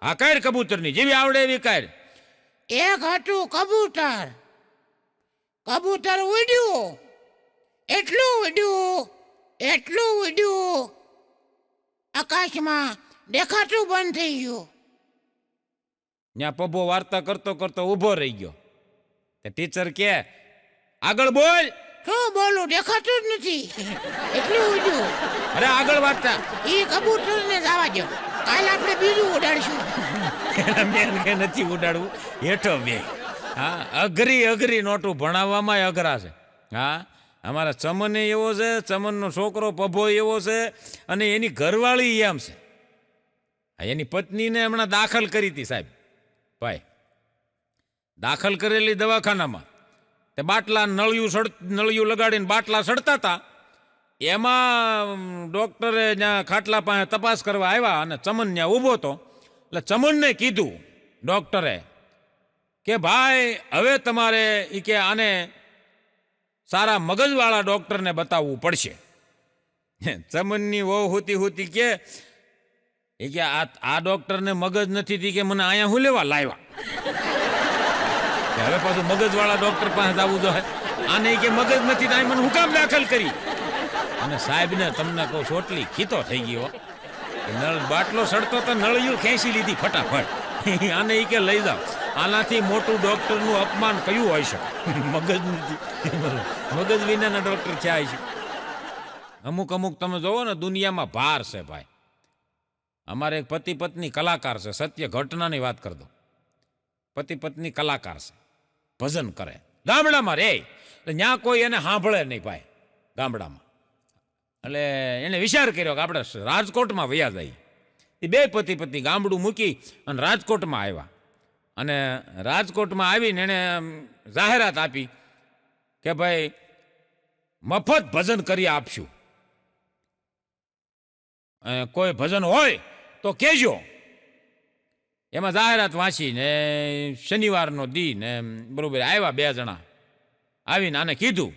હા કર, કબૂતરની જેવી આવડે એવી કર. એક હતું કબૂતર. કબૂતર ઉડ્યું, એટલું ઉડ્યું, એટલું ઉડ્યું, આકાશમાં દેખાતું બંધ થઈ ગયું. ત્યાં પપ્પો વાર્તા કરતો કરતો ઊભો રહી ગયો. તે ટીચર કે આગળ બોલ. શું બોલું? દેખાતું જ નથી, એટલું ઉડ્યું. અરે આગળ વાર્તા. એ કબૂતરને જવા દો, કાલ આપણે બીજું ઉડાડશું. મેન કે નથી ઉડાડવું, હેઠો બે. હા અઘરી અઘરી નોટું ભણાવવામાં અઘરા છે. હા અમારા ચમન એવો છે, ચમનનો છોકરો પભો એવો છે, અને એની ઘરવાળી એમ છે. એની પત્નીને હમણાં દાખલ કરી હતી સાહેબ ભાઈ, દાખલ કરેલી દવાખાનામાં. તે બાટલા નળિયું લગાડીને બાટલા સડતા હતા. એમાં ડૉક્ટરે જ્યાં ખાટલા પાસે તપાસ કરવા આવ્યા અને ચમન ત્યાં ઊભો હતો. એટલે ચમનને કીધું ડૉક્ટરે કે ભાઈ હવે તમારે એ કે આને સારા મગજવાળા ડૉક્ટરને બતાવવું પડશે. ચમનની વહુ હોતી હોતી કે એ કે આ ડૉક્ટરને મગજ નથી થી કે મને અહીંયા હું લેવા લાવ્યા. હવે પાછું મગજવાળા ડૉક્ટર પાસે જવું જોઈએ. આને કે મગજ નથી તો મને હું કામ દાખલ કરી. અને સાહેબને તમને કહું ચોટલી ખીતો થઈ ગયો. નળ બાટલો સડતો તો નળિયું ખેંચી લીધી ફટાફટ. આને એ કે લઈ જાઓ, આનાથી મોટું ડૉક્ટરનું અપમાન કયું હોય છે? મગજ નથી, મગજ વિનાના ડૉક્ટર ક્યાં છે? અમુક અમુક તમે જોવો ને દુનિયામાં ભાર છે ભાઈ. અમારે એક પતિ પત્ની કલાકાર છે, સત્ય ઘટનાની વાત કરી દો. પતિ પત્ની કલાકાર છે, ભજન કરે ગામડામાં રે. ત્યાં કોઈ એને સાંભળે નહીં ભાઈ ગામડામાં. એટલે એને વિચાર કર્યો કે આપણે રાજકોટમાં વયા જઈએ. એ બે પતિ પત્ની ગામડું મૂકી અને રાજકોટમાં આવ્યા. અને રાજકોટમાં આવીને એણે જાહેરાત આપી કે ભાઈ મફત ભજન કરી આપશું, કોઈ ભજન હોય તો કહેજો. એમાં જાહેરાત વાંચીને શનિવારનો દી ને બરોબર આવ્યા બે જણા. આવીને આને કીધું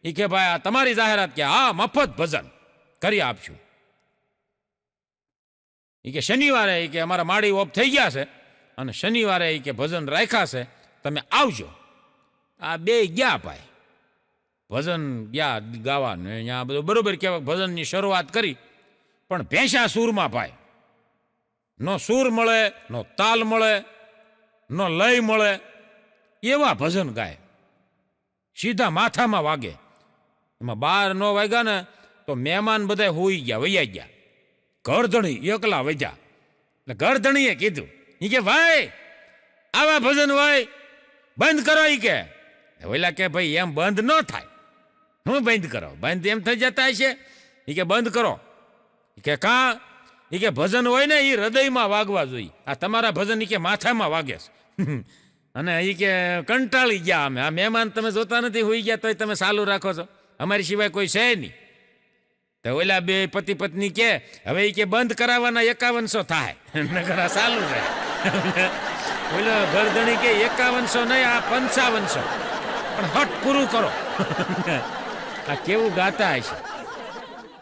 એ કે ભાઈ આ તમારી જાહેરાત કે હા મફત ભજન કરી આપશું. એ કે શનિવારે એ કે અમારા માળી ઓફ થઈ ગયા છે અને શનિવારે એ કે ભજન રાખ્યા છે, તમે આવજો. આ બે ગયા ભાઈ, ભજન ગયા ગાવા ને અહીંયા બધું બરોબર કહેવાય ભજનની શરૂઆત કરી. પણ ભેંસા સૂરમાં ભાઈ, નો સૂર મળે, નો તાલ મળે, નો લય મળે, એવા ભજન ગાય. સીધા માથામાં વાગે. એમાં 12 ન વાગ્યા ને તો મહેમાન બધા હોઈ ગયા, વૈયા ગયા. ઘરધણી એકલા વૈજા. એટલે ઘરધણીએ કીધું એ કે ભાઈ આવા ભજન હોય બંધ કરો. એ કે ઓલા કે ભાઈ એમ બંધ ન થાય. હું બંધ કરો? બંધ એમ થઈ જતા હશે. એ કે બંધ કરો. કે કાં? એ કે ભજન હોય ને એ હૃદયમાં વાગવા જોઈએ. આ તમારા ભજન એ કે માથામાં વાગે છે. અને એ કે કંટાળી ગયા અમે. આ મહેમાન તમે જોતા નથી હોઈ ગયા તોય તમે ચાલુ રાખો છો, અમારી સિવાય કોઈ છે નહીં. તો ઓલા બે પતિ પત્ની કે હવે એ કે બંધ કરાવવાના 5100 થાય, નકર આ ચાલુ રહે. ઓલો ઘરધણી કે 5100 નહીં, આ 5500, પણ હટ પૂરું કરો. આ કેવું ગાતા હશે.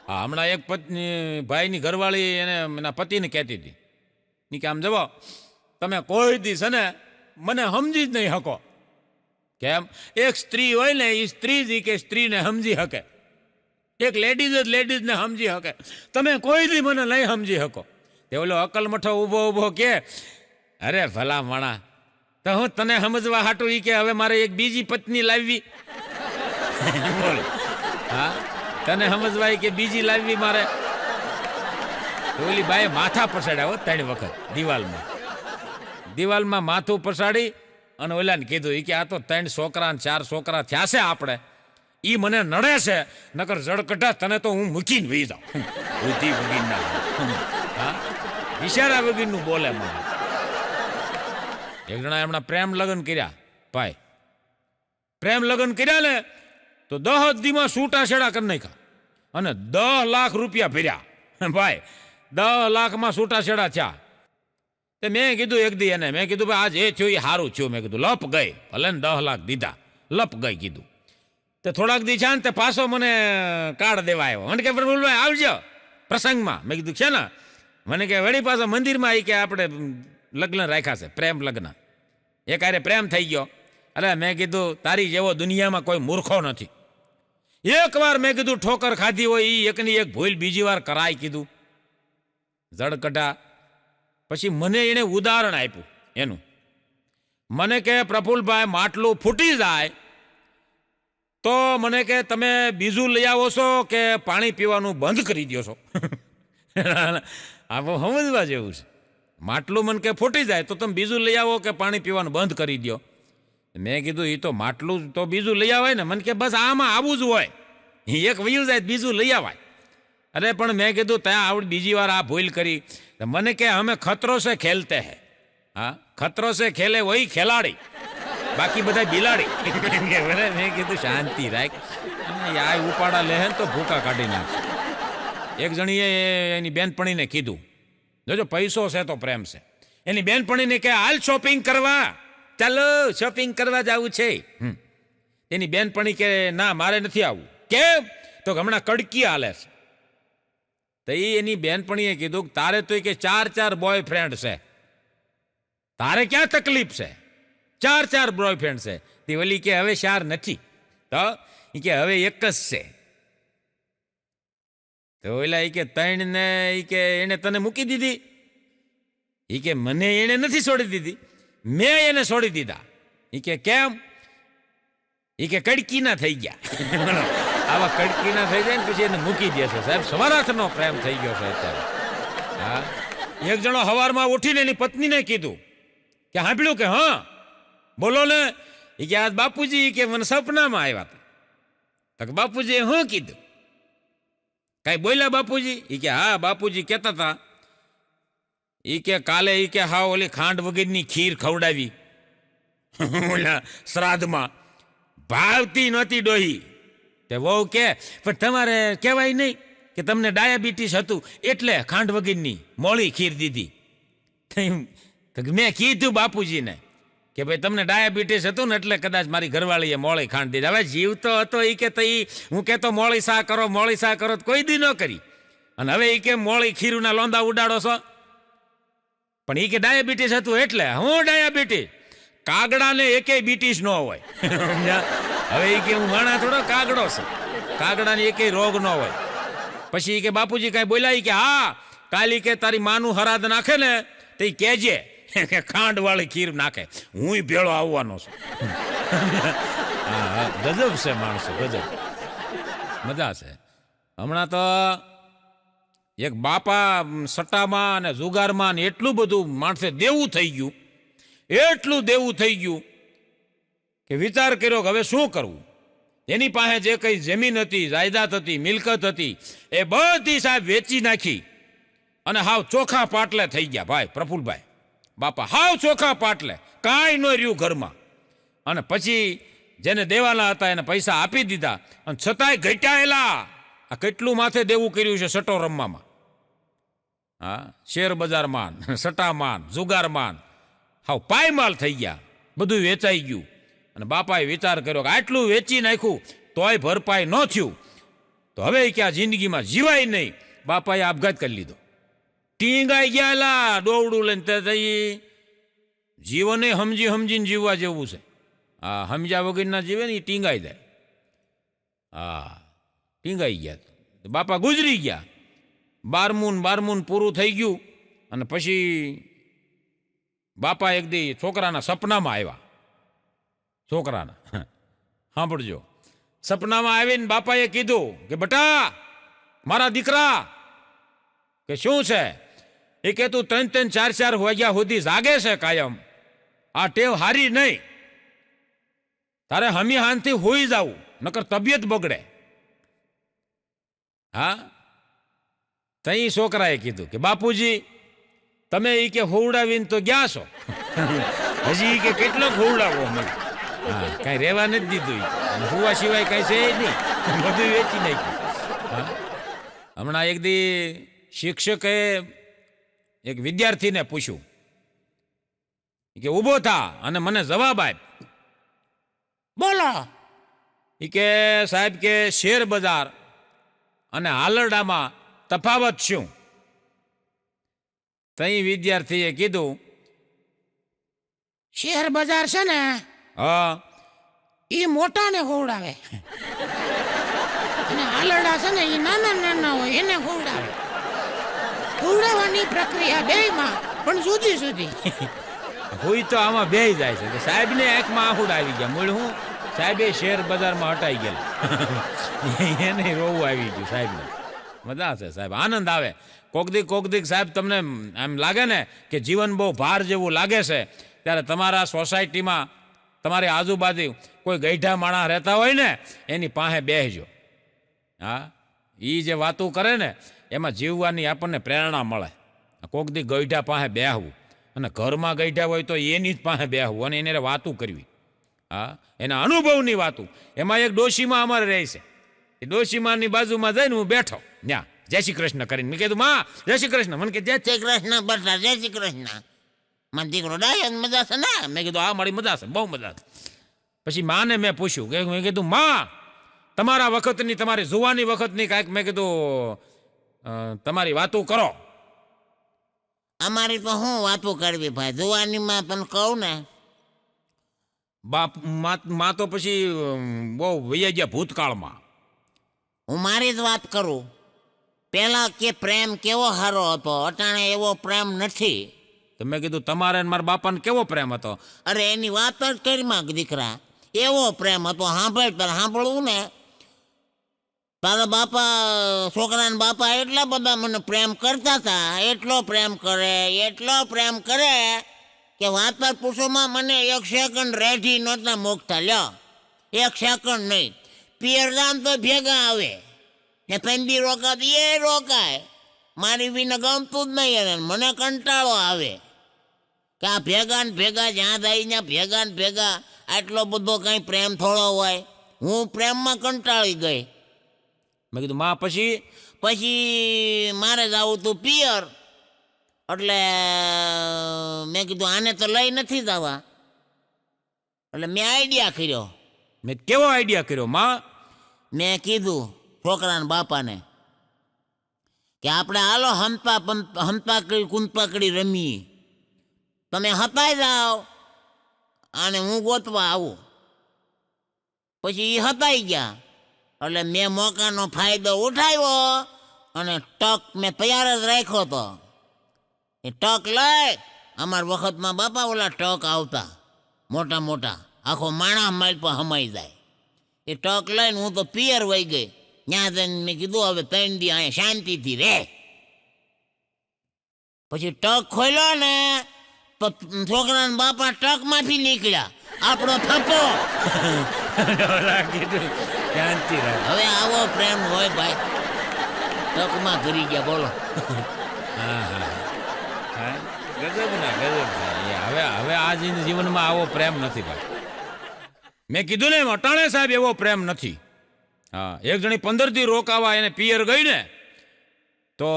હા હમણાં એક પત્ની ભાઈની ઘરવાળી એને એના પતિને કહેતી હતી કે આમ જવો તમે કોઈ દિવસ ને મને સમજી જ નહીં શકો. કેમ? એક સ્ત્રી હોય ને એ સ્ત્રી જ કે સ્ત્રીને સમજી શકે, એક લેડીઝ જ લેડીઝને સમજી શકે. તમે કોઈ દી મને નહીં સમજી શકો. તે ઓલો અકલમઠો ઊભો ઊભો કે અરે ભલા માણા, તો હું તને સમજવા હાટું એ કે હવે મારે એક બીજી પત્ની લાવવી. બોલો હા, તને સમજવાય કે બીજી લાવવી મારે? ઓલી બાએ માથા પસાડ્યા 3 વખત દિવાલમાં માથું પસાડી અને ઓલાને કીધું એ કે આ તો 3 છોકરા ને 4 છોકરા થયા છે આપણે, એ મને નડે છે, નકર જડકટા તને તો હું મૂકીને વહી જાઉં. બુદ્ધિ વગીરના, હા, ઈશારા વગીરનું બોલે મને. એક જણા એમના પ્રેમ લગ્ન કર્યા ભાઈ, પ્રેમ લગ્ન કર્યા ને તો 10 દીમાં છૂટાછેડા કરી નાખ્યા અને 10 લાખ રૂપિયા ભર્યા ભાઈ. 10 લાખમાં છૂટાછેડા થયા. તે મેં કીધું એક દી એને, મેં કીધું ભાઈ આજ એ થયું એ સારું થયું. મેં કીધું લપ ગઈ, ભલે ને 10 લાખ દીધા, લપ ગઈ કીધું. તે થોડાક દી છે ને તે પાછો મને કાર્ડ દેવા આવ્યો. મને કે પ્રફુલભાઈ આવજો પ્રસંગમાં. મેં કીધું છે ને? મને કે વળી પાછા મંદિરમાં આવી કે આપણે લગ્ન રાખ્યા છે, પ્રેમ લગ્ન. એક આરે પ્રેમ થઈ ગયો. અરે મેં કીધું તારી જેવો દુનિયામાં કોઈ મૂર્ખો નથી. એક વાર મેં કીધું ઠોકર ખાધી હોય એ એકની એક ભૂલ બીજી વાર કરાય કીધું. જડકટા પછી મને એને ઉદાહરણ આપ્યું એનું. મને કે પ્રફુલભાઈ માટલું ફૂટી જાય તો મને કે તમે બીજું લઈ આવો છો કે પાણી પીવાનું બંધ કરી દો છો. આ સમજવા જેવું છે. માટલું મને કે ફૂટી જાય તો તમે બીજું લઈ આવો કે પાણી પીવાનું બંધ કરી દો. મેં કીધું એ તો માટલું તો બીજું લઈ આવાય ને. મને કે બસ આમાં આવું જ હોય, એક વયું જાય બીજું લઈ આવાય. અરે પણ મેં કીધું ત્યાં આવડી બીજી વાર આ ભૂલ કરી. મને કે હમે ખતરો સે ખેલતે હે. હા, ખતરો સે ખેલે વહી ખેલાડી, બાકી બધા બિલાડી. મેં કીધું શાંતિ રાખ, આ ઉપાડા લે તો ભૂકા કાઢી નાખ. એક જણીએ એની બેનપણીને કીધું, જોજો પૈસો છે તો પ્રેમ છે. એની બેનપણીને કે હાલ શોપિંગ કરવા, ચાલો શોપિંગ કરવા જવું છે. એની બેનપણી કે ના મારે નથી આવવું. કેમ? તો હમણાં કડકી હાલે છે. તો એની બેનપણીએ કીધું તારે તો કે 4 બોયફ્રેન્ડ છે, તારે ક્યાં તકલીફ છે? 4 બોયફ્રેન્ડ છે. તે ઓલી કે હવે 4 નથી, તો એ કે હવે એક જ છે. તો ઓલા કે 3 ને એ કે એને તને મૂકી દીધી. એ કે મને એને નથી છોડી દીધી, મેં એને છોડી દીધા. એ કે કેમ? એ કે કડકીના થઈ ગયા. આવા કડકીના થઈ જાય ને પછી એને મૂકી દે છે. સાહેબ સવારાથનો પ્રેમ થઈ ગયો છે અત્યારે. હા, એક જણો સવારમાં ઉઠીને એની પત્નીને કીધું કે સાંભળ્યું કે હા બોલો ને. એ કે આજ બાપુજી કે મને સપનામાં આવ્યા હતા. તો બાપુજીએ શું કીધું? કઈ બોલ્યા બાપુજી? એ કે હા બાપુજી કહેતા હતા એ કે કાલે એ કે હા ઓલી ખાંડ વગરની ખીર ખવડાવી ઓલા શ્રાદ્ધમાં, ભાવતી નહોતી ડોહી. તે વહુ કે પણ તમારે કહેવાય નહીં કે તમને ડાયાબિટીસ હતું એટલે ખાંડ વગરની મોળી ખીર દીધી. મેં કીધું બાપુજીને કે ભાઈ તમને ડાયાબિટીસ હતું ને એટલે કદાચ મારી ઘરવાળીએ મોળી ખાંડ દીધી. હવે જીવતો હતો એ કે તો હું કહેતો મોળી શા કરો, મોળી શા કરો, કોઈ દી ન કરી. અને હવે એ કે મોળી ખીરુના લોંદા ઉડાડો છો. પણ એ કે ડાયાબિટીસ હતું એટલે. હું ડાયાબિટીસ? કાગડાને એકેય બીટીસ ન હોય. હવે એ કે હું માણા થોડો કાગડો છું, કાગડાને એકેય રોગ ન હોય. પછી એ કે બાપુજી કાંઈ બોલ્યા? કે હા કાલી કે તારી માનું હરાદ નાખે ને તો એ કહેજે કે ખાંડ વાળી ખીર નાખે, હું ભેળો આવવાનો છું. હા, ગજબ છે માણસો, ગજબ મજા છે. હમણાં તો એક બાપા સટ્ટામાં અને જુગારમાં ને એટલું બધું માણસે દેવું થઈ ગયું, એટલું દેવું થઈ ગયું કે વિચાર કર્યો કે હવે શું કરવું. એની પાસે જે કંઈ જમીન હતી, જાયદાદ હતી, મિલકત હતી એ બધી સાહેબ વેચી નાખી અને હાવ ચોખા પાટલે થઈ ગયા. ભાઈ પ્રફુલભાઈ બાપા હાવ ચોખા પાટલે, કાંઈ ન રહ્યું ઘરમાં. અને પછી જેને દેવાના હતા એને પૈસા આપી દીધા અને છતાંય ઘટાયેલા. આ કેટલું માથે દેવું કર્યું છે સટ્ટો રમવામાં. હા, શેર બજારમાં, સટ્ટામાં, જુગારમાં હાવ પાયમાલ થઈ ગયા, બધું વેચાઈ ગયું. અને બાપાએ વિચાર કર્યો કે આટલું વેચી નાખ્યું તોય ભરપાઈ ન થયું તો હવે કે આ જિંદગીમાં જીવાય નહીં. બાપાએ આપઘાત કરી લીધો. ટીંગાઈ ગયા દોવડું લઈને. તે જીવને સમજીને જીવવા જેવું છે. હા, સમજ્યા વગરના જીવે ને એ ટીંગાઈ જાય. હા, ટીંગાઈ ગયા. બાપા ગુજરી ગયા. 12મું પૂરું થઈ ગયું અને પછી બાપા એક દી છોકરાના સપનામાં આવ્યા. છોકરાના સાંભળજો, સપનામાં આવીને બાપાએ કીધું કે બટા મારા દીકરા કે શું છે? એ કે તું 3-4 વાગ્યા સુધી જાગે છે કાયમ. આ ટેવ હારી નહીં. તારે હમી હાનથી હોઈ જાવું, નકર તબિયત બગડે. હા, તઈ છોકરાએ કીધું કે બાપુજી તમે ઈ કે હોવડાવીને તો ગયા છો, હજી કે કેટલો હોવડાવો મને. હા, કાંઈ રહેવા નથી દીધું ઈ. અને હુવા સિવાય કાંઈ છે જ નહીં, બધું વેચી નાખ્યું. હા, હમણાં એક દી શિક્ષકે એક વિદ્યાર્થીને પૂછ્યું કે ઊભો થા અને મને જવાબ આપ. બોલો. ઈ કે સાહેબ કે શેર બજાર અને હાલરડામાં તફાવત શું? તઈ વિદ્યાર્થીએ કીધું, શેર બજાર છે ને હા, ઈ મોટાને ખવડાવે અને હાલરડા છે ને ઈ નાના નાના હોય એને ખવડાવે. ખવડાવવાની પ્રક્રિયા બેયમાં પણ જુદી જુદી. હોય તો આમાં બેહી જાય છે. સાહેબને આંખમાં આહુડ આવી ગયા. મૂળ હું સાહેબે શેર બજારમાં હટાઈ ગયેલા, એને રોવું આવી ગયું સાહેબને. મજા છે સાહેબ, આનંદ આવે. કોક દીક સાહેબ તમને એમ લાગે ને કે જીવન બહુ ભાર જેવું લાગે છે, ત્યારે તમારા સોસાયટીમાં તમારી આજુબાજુ કોઈ ગઈઢા માણસ રહેતા હોય ને એની પાસે બેસજો. હા, એ જે વાતો કરે ને એમાં જીવવાની આપણને પ્રેરણા મળે. કોક દી ગઈઢા પાસે બેહવું, અને ઘરમાં ગઈઢા હોય તો એની જ પાસે બેહવું અને એને વાતું કરવી. હા, એના અનુભવની વાતું. એમાં એક ડોશીમાં અમારે રહે છે. એ ડોશીમાની બાજુમાં જઈને હું બેઠો ત્યાં જય શ્રી કૃષ્ણ કરીને. મેં કીધું માં જય શ્રી કૃષ્ણ. મને કે જય જય શ્રી કૃષ્ણ બટા, જય શ્રી કૃષ્ણ. મને દીકરો ડાયો મજા છે ને? મેં કીધું આ મારી મજા છે, બહુ મજા છે. પછી માને મેં પૂછ્યું કે મેં કીધું માં તમારા વખતની, તમારી જુવાની વખતની કાંઈક મેં કીધું તમારી વાતો કરો. અમારી તો શું વાતો કરવી ભાઈ, જુવાનીમાં તને કહું ને, બાપ માં તો પછી બહુ વૈયા ગયા ભૂતકાળમાં. હું મારી જ વાત કરું. પેલા કે પ્રેમ કેવો સારો હતો, અટાણે એવો પ્રેમ નથી. તો મેં કીધું તમારે ને મારા બાપાને કેવો પ્રેમ હતો? અરે એની વાત જ કરી માં દીકરા, એવો પ્રેમ હતો. સાંભળવું ને, તારા બાપા, છોકરાના બાપા એટલા બધા મને પ્રેમ કરતા હતા, એટલો પ્રેમ કરે કે વાત જ પૂછોમાં. મને 1 સેકન્ડ રેઢી નહોતા મોકતા. લ્યો, 1 સેકન્ડ નહીં. પિયરદાન તો ભેગા આવે ને, પેન્ડી રોકાતી એ રોકાય. મારી વિને ગમતું જ નહીં. એને મને કંટાળો આવે કે આ ભેગા ને ભેગા જ્યાં થાય ત્યાં ભેગા ને ભેગા. આટલો બધો કંઈ પ્રેમ થોડો હોય. હું પ્રેમમાં કંટાળી ગઈ. મેં કીધું માં પછી મારે જવું તું પિયર. એટલે મેં કીધું આને તો લઈ નથી જવા. એટલે મેં આઈડિયા કર્યો. મેં કેવો આઈડિયા કર્યો માં? મેં કીધું છોકરાના બાપાને કે આપણે હાલો હંતાકડી કુંતાકડી રમીએ. તમે હતાઈ જાઓ અને હું ગોતવા આવું. પછી એ હતાઈ ગયા. એટલે મેં મોકાનો ફાયદો ઉઠાવ્યો અને ટક મેં તૈયાર જ રાખ્યો હતો. એ ટક લઈ, અમારા વખતમાં બાપા ઓલા ટક આવતા મોટા મોટા, આખો માણસ માઇલ પર હમાઈ જાય. એ ટક લઈને હું તો પિયર વહી ગઈ. ત્યાં જઈને મેં કીધું હવે 3 દી અહીંયા શાંતિથી રહે. પછી ટક ખોલ્યો ને તો છોકરાના બાપા ટકમાંથી નીકળ્યા. આપણો થપ્પો. હવે આવો પ્રેમ હોય ભાઈ, ટકમાં કરી ગયા. બોલો. ગજબ ના ગજબ. હવે આ જીવનમાં આવો પ્રેમ નથી ભાઈ. મેં કીધું ને અટાણે સાહેબ એવો પ્રેમ નથી. હા, એક જણી 15 દી રોકાવા એને પિયર ગઈ ને, તો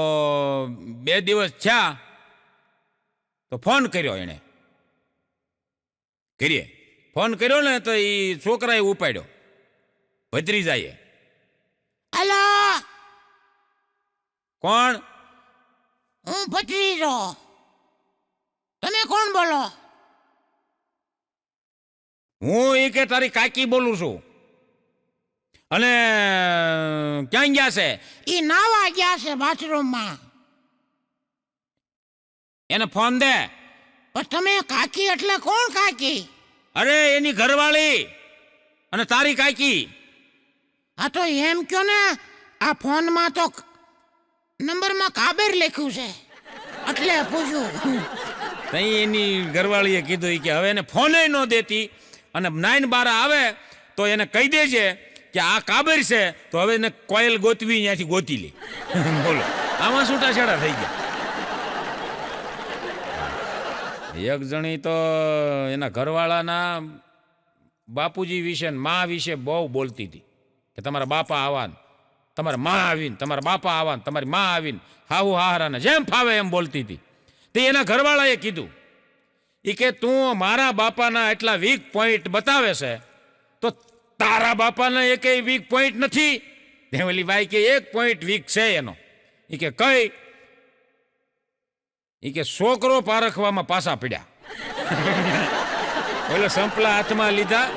2 દિવસ થયા તો ફોન કર્યો. એને ફોન કર્યો ને તો એ છોકરાએ ઉપાડ્યો, ભત્રીજાએ. હલો, કોણ? હું ભત્રીજો. તમે કોણ બોલો? હું એ કે તારી કાકી બોલું છું. અને ક્યાં ગયા છે? ઈ નાવા ગયા છે બાથરૂમમાં. એને ફોન દે. પણ તમે કાકી એટલે કોણ કાકી? અરે એની ઘરવાળી અને તારી કાકી. આ તો એમ કયો ને, આ ફોનમાં તો નંબરમાં કાબેર લખ્યું છે એટલે પૂછ્યું. તઈ એની ઘરવાળીએ કીધું કે હવે એને ફોને ન દેતી અને 9-12 આવે તો એને કહી દેજે કે આ કાબર છે, તો હવે એને કોયલ ગોતવી ત્યાંથી ગોતી લે. બોલો, આમાં છૂટાછેડા થઈ ગયા. એક જણી તો એના ઘરવાળાના બાપુજી વિશે ને મા વિશે બહુ બોલતી હતી કે તમારા બાપા આવાન, તમારા મા આવીને, તમારા બાપા આવાન, તમારી મા આવીને, હાહુ હાહરાને જેમ ફાવે એમ બોલતી હતી. તે એના ઘરવાળાએ કીધું એ કે તું મારા બાપાના એટલા વીક પોઈન્ટ બતાવે છે તો તારા બાપાના એકેય વીક પોઈન્ટ નથી. ઓલી બાઈ કે એક પોઈન્ટ વીક છે એનો. એ કે કઈ? એ કે છોકરો પારખવામાં પાછા પડ્યા. ઓલો સંપલા હાથમાં લીધા,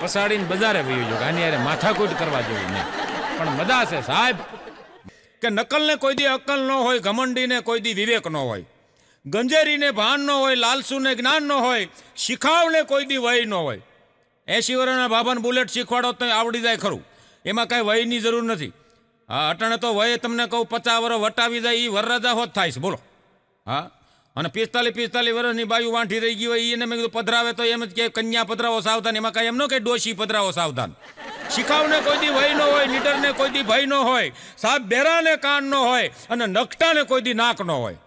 પસાડીને બજારે વયો ગયો. આની યારે માથાકૂટ કરવા જેવું નહીં. પણ મજા છે સાહેબ કે નકલને કોઈ દી અક્કલ ન હોય, ઘમંડીને કોઈ દી વિવેક ન હોય, ગંજેરીને ભાન ન હોય, લાલસુને જ્ઞાન ન હોય, શીખાવને કોઈ દી વય ન હોય. 80 વર્ષના બાબાને બુલેટ શીખવાડો તો આવડી જાય ખરું, એમાં કાંઈ વયની જરૂર નથી. હા, અટાણે તો વય તમને કહું 50 વર્ષ વટાવી જાય એ વરરાજા હોત થાય છે. બોલો. હા, અને 45 વર્ષની બાયુ વાંઠી રહી ગઈ હોય એને મેં કીધું પધરાવે તો એમ જ કે કન્યા પધરાવો સાવધાન, એમાં કાંઈ એમ ન કે ડોશી પધરાવો સાવધાન. શીખાવને કોઈ દી વય ન હોય, લીડરને કોઈ દી ભય ન હોય, સાહેબ બેરાને કાન ન હોય, અને નકટાને કોઈ દી નાક ન હોય.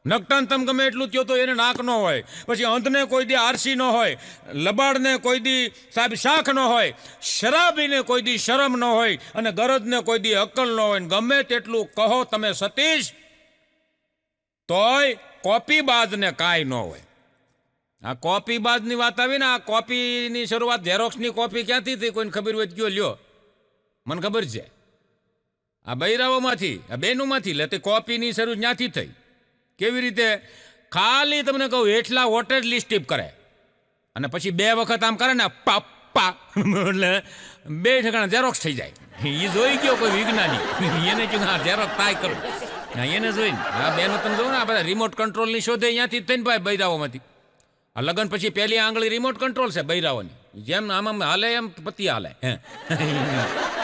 નકટાને તમે ગમે એટલું કહો તો એને નાક ન હોય. પછી અંધને કોઈ દી આરસી ન હોય, લબાડને કોઈ દી સાહેબ શાખ ન હોય, શરાબીને કોઈ દી શરમ ન હોય, અને ગરજને કોઈ દી અક્કલ ન હોય. ગમે તેટલું કહો તમે સતીશ, તોય કોપીબાજને કાંઈ ન હોય. આ કોપીબાજની વાત આવી ને, આ કોપીની શરૂઆત ઝેરોક્સની કોપી ક્યાંથી થઈ કોઈને ખબર હોય કયો લ્યો? મને ખબર છે, આ બૈરાઓમાંથી, આ બહેનોમાંથી લેતી કોપીની શરૂ ત્યાંથી થઈ. કેવી રીતે? ખાલી તમને કહું હેઠલા વોટેજ લિસ્ટ ટીપ કરે અને પછી 2 વખત આમ કરે ને પાપા એટલે 2 ઠેકાણા ઝેરોક્સ થઈ જાય. એ જોઈ ગયો કોઈ વિજ્ઞાની, એને કીધું હા ઝેરોક્સ તાય કરું. હા, એને જોઈને આ બેનો તમે જોવો ને, આ બધા રિમોટ કંટ્રોલની શોધે અહીંયાથી થઈને ભાઈ બૈરાઓમાંથી. આ લગ્ન પછી પહેલી આંગળી રિમોટ કંટ્રોલ છે બૈરાઓની. જેમ આમ હાલે એમ પતિ હાલે.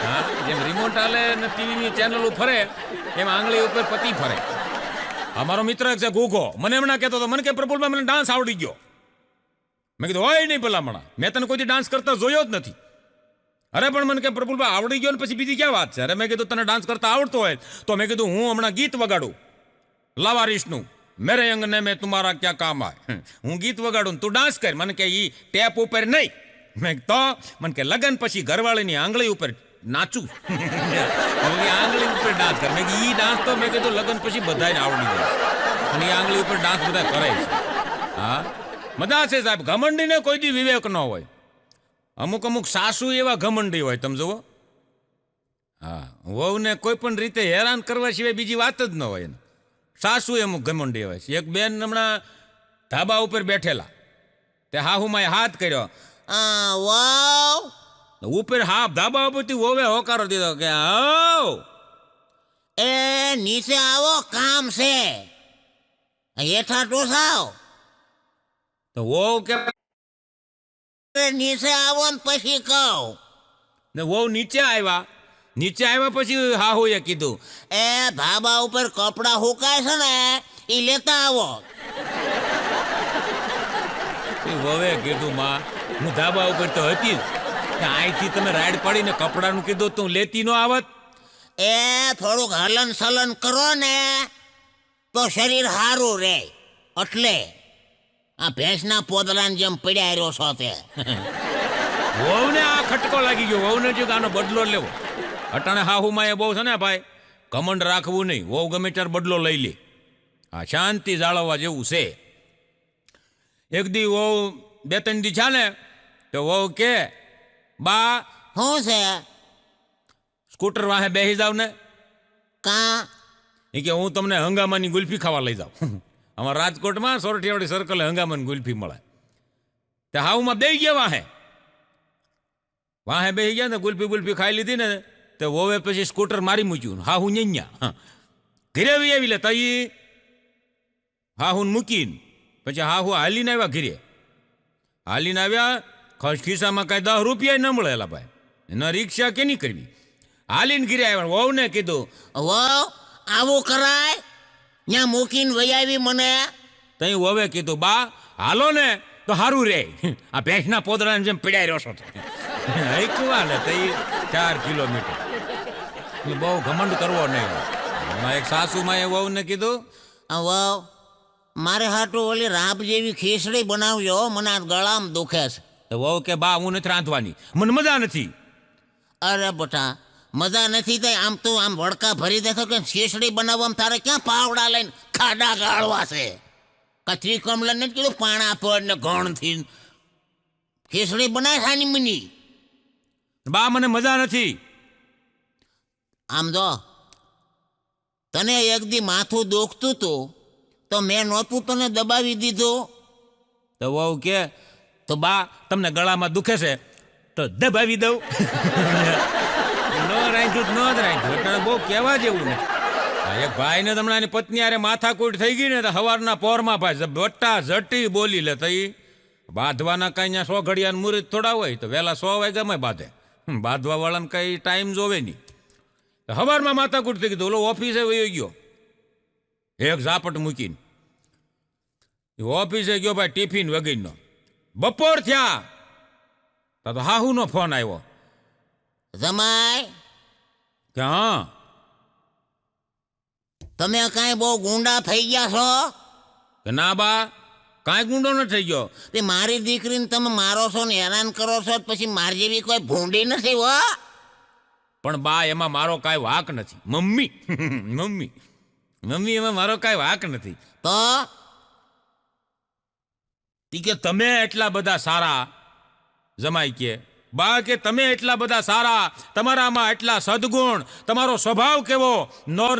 હા, જેમ રિમોટ હાલે ને ટીવીની ચેનલો ફરે એમ આંગળી ઉપર પતિ ફરે. અમારો મિત્ર એક છે ઘૂઘો, મને હમણાં કહેતો હતો, મને કે પ્રફુલભાઈ મને ડાન્સ આવડી ગયો. મેં કીધું હોય નહીં ભલામણા, મેં તને કોઈ ડાન્સ કરતા જોયો જ નથી. અરે પણ મને કે પ્રફુલભાઈ આવડી ગયો ને પછી બીજી ક્યાં વાત છે? અરે મેં કીધું તને ડાન્સ કરતા આવડતો હોય તો મેં કીધું હું હમણાં ગીત વગાડું લાવારીશનું, મેરે અંગને મેં તુમારા ક્યાં કામ આય. હું ગીત વગાડું તું ડાન્સ કર. મને કે ઈ ટેપ ઉપર નહીં. મેં તો મને કે લગન પછી ઘરવાળીની આંગળી ઉપર નાચું, આંગળી ઉપર ડાન્સ કર. મેં ઈ ડાન્સ તો મેં કીધું લગન પછી બધાને આવડી જાય અને એ આંગળી ઉપર ડાન્સ બધા કરે છે. હા, મજા છે સાહેબ. ઘમંડીને કોઈ દી વિવેક ન હોય. અમુક સાસુ એવા ઘમંડી હોય તમે જુઓ. હા, વહુને કોઈ પણ રીતે હેરાન કરવા સિવાય બીજી વાત જ ન હોય. સાસુ અમુક ઘમંડી હોય છે. એક બેન હમણાં ધાબા ઉપર બેઠેલા, તે હાહુમાએ હાથ કર્યો વાવ, ઉપર હા ધાબા ઉપરથી વોવે હોકારો દીધો કે આવ એ નીચે આવો કામ છે, હેઠા ટોસાવ. તો વહુ કે નીચે આવો ને પછી કહું. ને વહુ નીચે આવ્યા પછી હાહુએ કીધું એ ધાબા ઉપર કપડા હુકાય છે ને એ લેતા આવો. વવે કીધું માં હું ધાબા ઉપર તો હતી જ, અહીંથી તમે રાઈડ પડીને કપડાનું કીધું તું લેતી ન આવત. એ થોડુંક હલન સલન કરો ને તો શરીર સારું રહે. એટલે આ ભેંસના પોદરાની જેમ પડ્યા રહ્યો છો તે. વહુને આ ખટકો લાગી ગયો. વહુને જો આનો બદલો લેવો. અટાણે હાહુમાં એ બહુ છે ને ભાઈ, ઘમંડ રાખવું નહીં. વહુ ગમે ત્યારે બદલો લઈ લે. આ શાંતિ જાળવવા જેવું છે. એક દી વહુ 2-3 દી છે ને તો વહુ કે બા શું છે? સ્કૂટર વાહે બેસી જાવ ને. કાં? એ કે હું તમને હંગામાની ગુલ્ફી ખાવા લઈ જાઉં. અમારા રાજકોટમાં સોરઠિયાવાડી સર્કલે હંગામાની ગુલ્ફી મળે. તે હાઉમાં બેસી ગયા વાહે બેસી ગયા ને ગુલ્ફી ખાઈ લીધી ને તો વોવે પછી સ્કૂટર મારી મૂક્યું. હાહુ ન્યા ઘરે આવી લે તઈ હાહુને મૂકીને પછી હાહુ હાલીને આવ્યા ઘરે. હાલીને આવ્યા, ખિસ્સામાં કાંઈ 10 રૂપિયા ન મળેલા ભાઈ. એના રિક્ષા કેની કરવી? હાલીને ઘરે આવ્યા. વહુને કીધું વહુ આવું કરાય? ત્યાં મૂકીને વહી આવી મને. તઈ વવે કીધું બા હાલો ને તો સારું રે. આ ભેંસના પોદળાને જેમ પીડાઈ રહ્યો છો હૈકવા ને તો 4 કિલોમીટર. એટલે બહુ ઘમંડ કરવો નહીં. એમાં એક સાસુમાં એ વહુને કીધું, વાવ, મારે હાટું ઓલી રાબ જેવી ખીચડી બનાવજો, મને આ ગળામાં દુખે છે. તો વહુ કે બા હું નથી રાંધવાની, મને મજા નથી. અરે બટા, મજા નથી થઈ. આમ તું આમ વડકા ભરી દેતો કે ખીચડી બનાવવામાં તારે ક્યાં પાવડા લઈને ખાડા ગાળવા છે? કચરી કમલા ને કીધું પાણા પડ ને ઘણથી ખીચડી બનાય સાની મની. બા મને મજા નથી. આમ જો, તને એક દી માથું દુખતું તું તો મેં નહોતું તને દબાવી દીધું. તો વહુ કે, તો બા તમને ગળામાં દુખે છે તો દબાવી દઉં. ન રાંધ્યું ન જ રાંધ્યું એટલે બહુ કહેવા જેવું ને. એક ભાઈને હમણાં એની પત્ની હારે માથાકૂટ થઈ ગઈ ને તો સવારના પોરમાં ભાઈ બટ્ટા ઝટી બોલી લે તો ઈ બાંધવાના કઈ અહીંયા 100 ઘડિયાનું મુહૂર્ત થોડા હોય તો વહેલા 100 વાગ્યામાં બાંધે. બાંધવા વાળાને કઈ ટાઈમ જોવે નહીં. સવારમાં માથાકૂટ થઈ ગઈ તો ઓલો ઓફિસે વયો ગયો એક ઝાપટ મૂકીને. ઓફિસે ગયો ભાઈ ટિફિન વગેરેનો. બપોર થયા તો હાહુનો ફોન આવ્યો જમાઈ, કે હા તમે કાંઈ બહુ ગુંડા થઈ ગયા છો? કે ના બા કાંઈ ગુંડો ન થઈ ગયો. તે મારી દીકરીને તમે મારો છો ને હેરાન કરો છો, પછી મારી જેવી કોઈ ભૂંડી નથી હો. પણ બા એમાં મારો કાંઈ વાંક નથી. મમ્મી મમ્મી મમ્મી એમાં મારો કાંઈ વાંક નથી. તો ઈ કે તમે એટલા બધા સારા જમાઈ કે બા કે તમે એટલા બધા સારા, તમારામાં એટલા સદગુણ, તમારો સ્વભાવ કેવો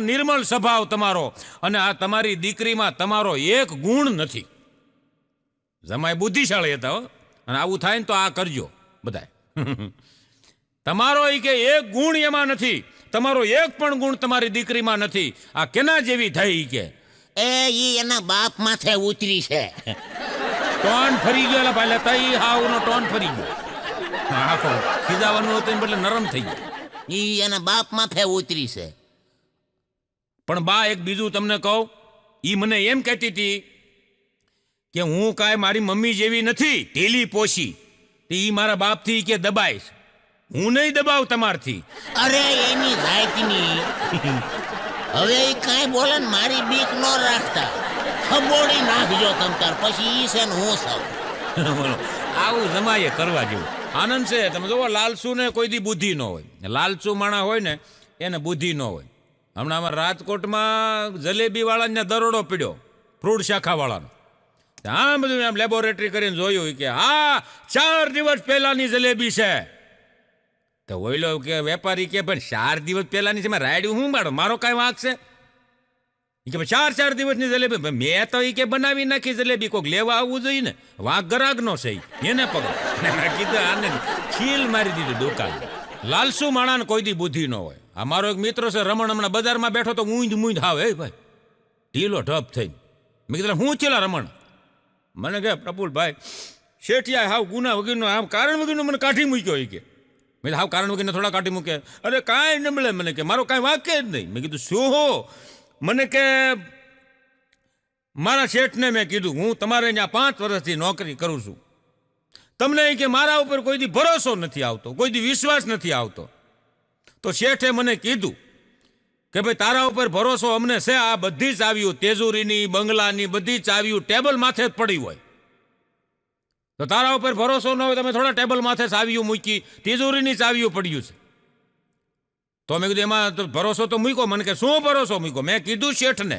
નિર્મળ સ્વભાવ તમારો, અને આ તમારી દીકરીમાં તમારો એક ગુણ નથી. જમાઈ બુદ્ધિશાળી હતા હો. અને આવું થાય ને તો આ કરજો બધાય. તમારો ઈ કે એક ગુણ એમાં નથી, તમારો એક પણ ગુણ તમારી દીકરીમાં નથી. આ કેના જેવી થઈ ઈ કે? ઈ એના બાપ માથે ઉતરી છે. ટોન ફરી ગયો એટલે તઈ હાવનો ટોન ફરી ગયો. આખો ખીજાવાનું હતું એટલે નરમ થઈ ગયો. ઈ એના બાપ માથે ઉતરી છે. પણ બા એક બીજું તમને કહું, ઈ મને એમ કહેતી હતી કે હું કાંઈ મારી મમ્મી જેવી નથી ઢીલી પોશી, ઈ મારા બાપથી કે દબાઈશ. હું નહીં દબાવ તમારથી. અરે એની જાતની હવે ઈ કાંઈ બોલે ને મારી બીક ન રાખતા. ખબોડી નાખજો તમ તાર, પછી ઈ છે ને હું સૌ. બોલો, આવું જમાઈએ કરવા જેવું. આનંદ છે. તમે જોવો લાલસુ ને કોઈ દી બુદ્ધિ ન હોય. લાલસુ માણા હોય ને એને બુદ્ધિ ન હોય. હમણાં અમારા રાજકોટમાં જલેબી વાળાને દરોડો પીડ્યો, ફ્રૂટ શાખા વાળાનો. આ બધું આમ લેબોરેટરી કરીને જોયું કે આ 4 દિવસ પહેલાની જલેબી છે. તો ઓઈલો કે વેપારી કે પણ 4 દિવસ પહેલાની છે, રાયડ્યું હું બાળો, મારો કાંઈ વાંક છે? કે 4 દિવસની જલેબી મેં તો કે બનાવી નાખી જલેબી, કોઈક લેવા આવવું જોઈએ ને. વાંક ગરાગનો છે એને પકડ કીધું, આને ખીલ મારી દીધું દુકાન. લાલસુ માણાને કોઈ દી બુદ્ધિ ન હોય. આ મારો એક મિત્ર છે રમણ, હમણાં બજારમાં બેઠો તો ઊંધ હાવ. હે ભાઈ ઢીલો ઢપ થઈ. મેં કીધું હું ચેલા રમણ? મને કે પ્રફુલભાઈ શેઠિયા હાવ ગુના વગરનો આમ કારણ વગરનો મને કાઢી મૂક્યો. એ કે મેં હાવ કારણ વગરને થોડા કાઢી મૂકે. અરે કાંઈ ન મળે મને કે, મારો કાંઈ વાંકે જ નહીં. મેં કીધું શું હો? મને કે મારા શેઠને મેં કીધું હું તમારે અહીંયા 5 વર્ષથી નોકરી કરું છું, તમને કે મારા ઉપર કોઈ દી ભરોસો નથી આવતો, કોઈ દી વિશ્વાસ નથી આવતો. તો શેઠે મને કીધું કે ભાઈ તારા ઉપર ભરોસો અમને છે. આ બધી ચાવીઓ તેજુરીની બંગલાની બધી ચાવીઓ ટેબલ માથે જ પડી હોય, તો તારા ઉપર ભરોસો ન હોય તમે થોડા ટેબલ માથે ચાવીઓ મૂકી, તિજોરીની ચાવીઓ પડ્યું છે. તો મેં કીધું એમાં તો ભરોસો તો મૂક્યો. મને કે શું ભરોસો મૂક્યો? મેં કીધું શેઠને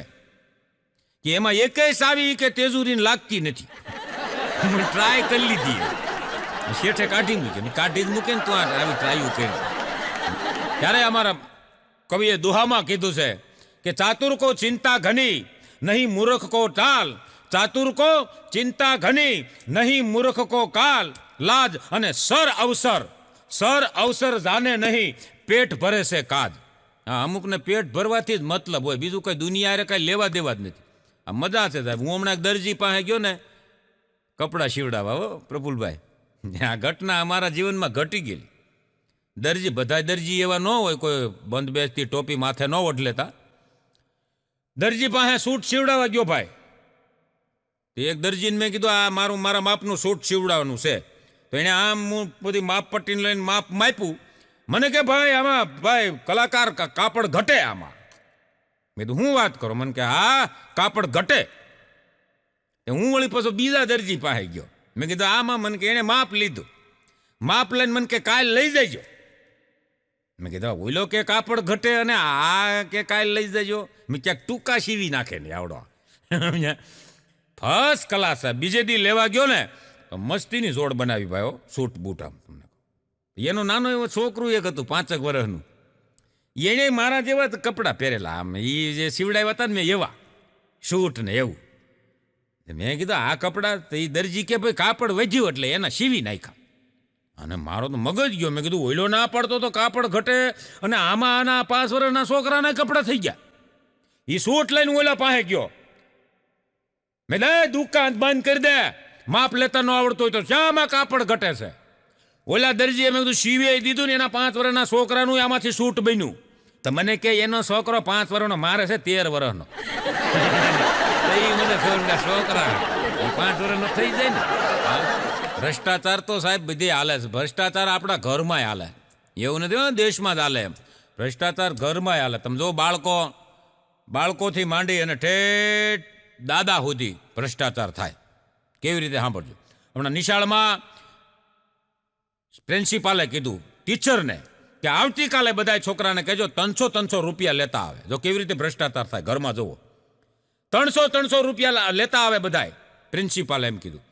કે એમાં એકેય ચાવી કે તેજુરીને લાગતી નથી. ટ્રાય કરી લીધી, શેઠે કાઢી મૂકી. કાઢી જ મૂકે ને તો આવી ટ્રાયું કરી. ત્યારે અમારા કવિએ દુહામાં કીધું છે કે ચાતુર કો ચિંતા ઘની નહીં મૂર્ખ કો ટાલ, ચાતુર કો ચિંતા ઘની નહીં મૂર્ખ કો કાલ, લાજ અને સર અવસર જાને નહીં પેટ ભરે છે કાજ. હા, અમુકને પેટ ભરવાથી જ મતલબ હોય, બીજું કઈ દુનિયા કઈ લેવા દેવા જ નથી. આ મજા છે સાહેબ. હું હમણાં એક દરજી પાસે ગયો ને કપડાં સીવડાવવા. હો પ્રફુલભાઈ, આ ઘટના અમારા જીવનમાં ઘટી ગયેલી. દરજી બધા દરજી એવા ન હોય, કોઈ બંધ બેસતી ટોપી માથે ન ઓઢ લેતા. દરજી પાસે સૂટ સીવડાવવા ગયો ભાઈ, તો એક દરજીને મેં કીધું આ મારા માપનું સૂટ સીવડાવવાનું છે. તો એણે આમ હું બધી માપ પટ્ટીને લઈને માપ માપ્યું. મને કે ભાઈ આમાં ભાઈ કલાકાર કાપડ ઘટે આમાં. મેં કીધું હું વાત કરો? મને કે હા કાપડ ઘટે. હું વળી પાછો બીજા દરજી પાસે ગયો. મેં કીધું આમાં મને કે એણે માપ લીધું. માપ લઈને મને કે કાલ લઈ જજો. મેં કીધું ઓલો કે કાપડ ઘટે અને આ કે કાલ લઈ જજો. મેં ક્યાંક ટૂંકા સીવી નાખે ને આવડો. First class. બીજે દી લેવા ગયો ને તો મસ્તીની જોડ બનાવી ભાઈ સૂટ બૂટ. આમ તમને એનો નાનો એવો છોકરું એક હતું 5 વર્ષનું. એણે મારા જેવા કપડાં પહેરેલા આમ એ જે સીવડાવ્યા હતા ને મેં એવા સૂટ ને એવું. મેં કીધું આ કપડાં તો એ દરજી કે ભાઈ કાપડ વધ્યું એટલે એના સીવી નાખ્યા. અને મારો તો મગજ ગયો. મેં કીધું ઓઈલો ના પડતો તો કાપડ ઘટે અને આમાં આના 5 વર્ષના છોકરાના કપડાં થઈ ગયા. એ સૂટ લઈને ઓલા પાસે ગયો. મેં દે દુકાન બંધ કરી દે, માપ લેતા ન આવડતું હોય તો શામાં કાપડ ઘટે છે? ઓલા દરજીએ મેં કીધું સીવી દીધું ને એના 5 વર્ષના છોકરાનું આમાંથી સૂટ બન્યું. તો મને કે એનો છોકરો 5 વર્ષનો, મારે છે 13 વર્ષનો. મને છોકરા 5 વર્ષનો થઈ જાય ને. ભ્રષ્ટાચાર તો સાહેબ બધી હાલે છે. ભ્રષ્ટાચાર આપણા ઘરમાં હાલે, એવું નથી દેશમાં જ હાલે. એમ ભ્રષ્ટાચાર ઘરમાં હાલે. તમે જો બાળકોથી માંડી અને ઠેઠ દાદા સુધી ભ્રષ્ટાચાર થાય. કેવી રીતે સાંભળજો. હમણાં નિશાળમાં પ્રિન્સિપાલે કીધું ટીચરને કે આવતીકાલે બધા છોકરાને કહેજો 300 રૂપિયા લેતા આવે. જો કેવી રીતે ભ્રષ્ટાચાર થાય ઘરમાં જુઓ. 300 રૂપિયા લેતા આવે બધાય. પ્રિન્સિપાલે એમ કીધું.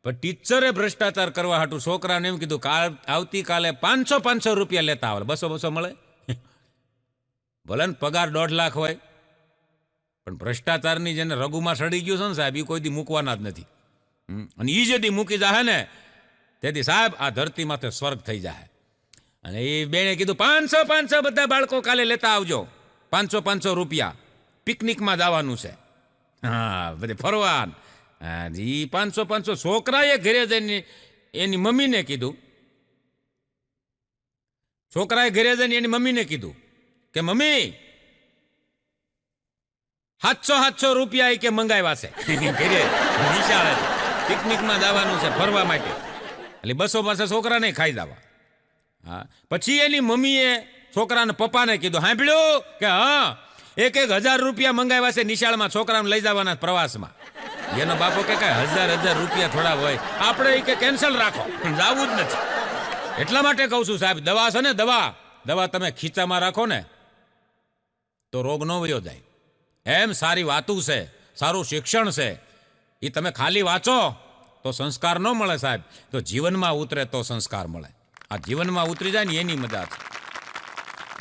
પણ ટીચરે ભ્રષ્ટાચાર કરવા હાટું છોકરાને એમ કીધું આવતીકાલે 500 રૂપિયા લેતા આવે. 200 મળે. ભલે ને પગાર 1.5 લાખ હોય, પણ ભ્રષ્ટાચારની જેને રઘુમાં સડી ગયું છે ને સાહેબ, એ કોઈ દી મૂકવાના જ નથી. અને એ જેથી મૂકી જાય ને તેથી સાહેબ આ ધરતી માથે સ્વર્ગ થઈ જાય. અને એ બેને કીધું 500 બધા બાળકો કાલે લેતા આવજો. 500 રૂપિયા પિકનિકમાં જવાનું છે. હા બધે ફરવાન. એ 500 છોકરાએ ઘરે જઈને એની મમ્મીને કીધું. છોકરાએ ઘરે જઈને એની મમ્મીને કીધું કે મમ્મી 700 રૂપિયા કે મંગાવ્યા છે ઘરે નિશાળે પિકનિકમાં જવાનું છે ફરવા માટે. એટલે 200 છોકરાને ખાઈ જવા. હા પછી એની મમ્મીએ છોકરાને પપ્પાને કીધું સાંભળ્યું કે હા 1000 રૂપિયા મંગાવ્યા છે નિશાળમાં છોકરાને લઈ જવાના પ્રવાસમાં. એનો બાપો કે કાંઈ 1000 રૂપિયા થોડા હોય, આપણે કે કેન્સલ રાખો, જવું જ નથી. એટલા માટે કહું છું સાહેબ, દવા છે ને દવા તમે ખીચામાં રાખો ને તો રોગ ન વયો જાય. એમ સારી વાતું છે, સારું શિક્ષણ છે, એ તમે ખાલી વાંચો તો સંસ્કાર ન મળે સાહેબ. તો જીવનમાં ઉતરે તો સંસ્કાર મળે. આ જીવનમાં ઉતરી જાય ને એની મજા છે.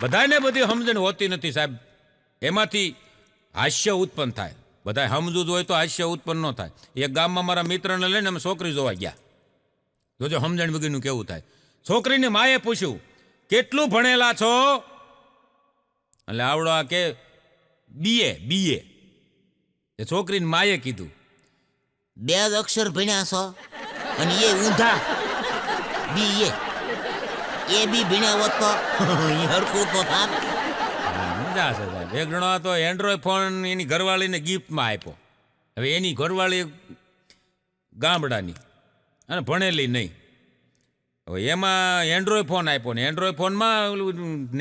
બધાને બધી સમજણ હોતી નથી સાહેબ. એમાંથી હાસ્ય ઉત્પન્ન થાય. બધા સમજવું જ હોય તો હાસ્ય ઉત્પન્ન ન થાય. એક ગામમાં મારા મિત્રને લઈને અમે છોકરી જોવા ગયા. જોજો સમજણ વગરનું કેવું થાય. છોકરીને માએ પૂછ્યું કેટલું ભણેલા છો? એટલે આવડો આ કે BA. એ છોકરીને માએ કીધું 2 જ અક્ષર ભણ્યા છો અને એ ઊંધા BA. એ બી ભણ્યા હોત તો હરખું તો થાત. મજા છે સાહેબ. એક જણો તો એન્ડ્રોઈડ ફોન એની ઘરવાળીને ગિફ્ટમાં આપ્યો. હવે એની ઘરવાળી ગામડાની અને ભણેલી નહીં. હવે એમાં એન્ડ્રોઈડ ફોન આપ્યો ને એન્ડ્રોઈડ ફોનમાં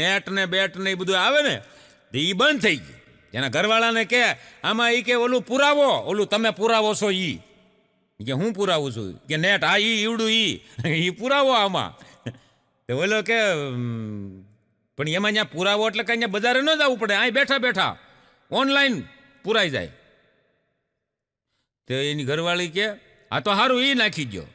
નેટ ને બેટ ને એ બધું આવે ને તો એ બંધ થઈ ગયું. એના ઘરવાળાને કે આમાં એ કે ઓલું પુરાવો, ઓલું તમે પુરાવો છો ઈ કે હું પુરાવું છું કે નેટ આ ઈવડું ઈ પુરાવો આમાં. તો ઓલો કે પણ એમાં ત્યાં પુરાવો એટલે કઈ બજારે ન જવું પડે, અહીં બેઠા ઓનલાઈન પુરાઈ જાય. તો એની ઘરવાળી કે આ તો સારું એ નાખી ગયો.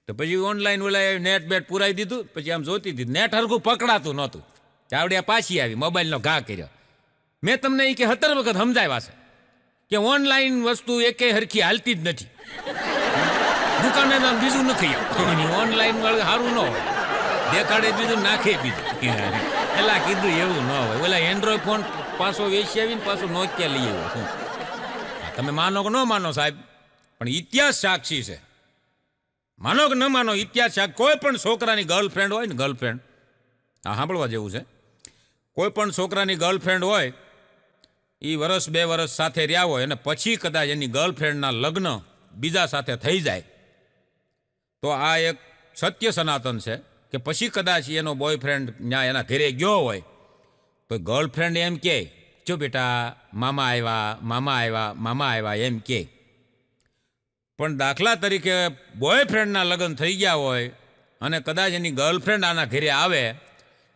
તો પછી ઓનલાઈન ઓલા નેટ બેટ પુરાઈ દીધું. પછી આમ જોતી હતી નેટ હરખું પકડાતું નહોતું. ચાવડિયા પાછી આવી, મોબાઈલનો ઘા કર્યો. મેં તમને એ કે 17 વખત સમજાવ્યા છે કે ઓનલાઈન વસ્તુ એકે હરખી હાલતી જ નથી. દુકાને બીજું નથી ઓનલાઈન વાળું સારું ન હોય, દેખાડે બીજું નાખે બીજું. પેલા કીધું એવું ન હોય. ઓલા એન્ડ્રોઈડ ફોન પાછો વેચી આવીને પાછો નોકિયા લઈ આવ્યો. તમે માનો કે ન માનો સાહેબ, પણ ઇતિહાસ સાક્ષી છે. માનો કે ન માનો, ઇતિહાસ સાક્ષી. કોઈ પણ છોકરાની ગર્લફ્રેન્ડ હોય ને, ગર્લફ્રેન્ડ આ સાંભળવા જેવું છે. કોઈ પણ છોકરાની ગર્લફ્રેન્ડ હોય, એ 1-2 વર્ષ સાથે રહ્યા હોય અને પછી કદાચ એની ગર્લફ્રેન્ડના લગ્ન બીજા સાથે થઈ જાય તો આ એક સત્ય સનાતન છે કે પછી કદાચ એનો બોયફ્રેન્ડ ત્યાં એના ઘરે ગયો હોય તો ગર્લફ્રેન્ડ એમ કહે જો બેટા મામા આવ્યા મામા આવ્યા મામા આવ્યા એમ કહે. પણ દાખલા તરીકે બોયફ્રેન્ડના લગ્ન થઈ ગયા હોય અને કદાચ એની ગર્લફ્રેન્ડ આના ઘરે આવે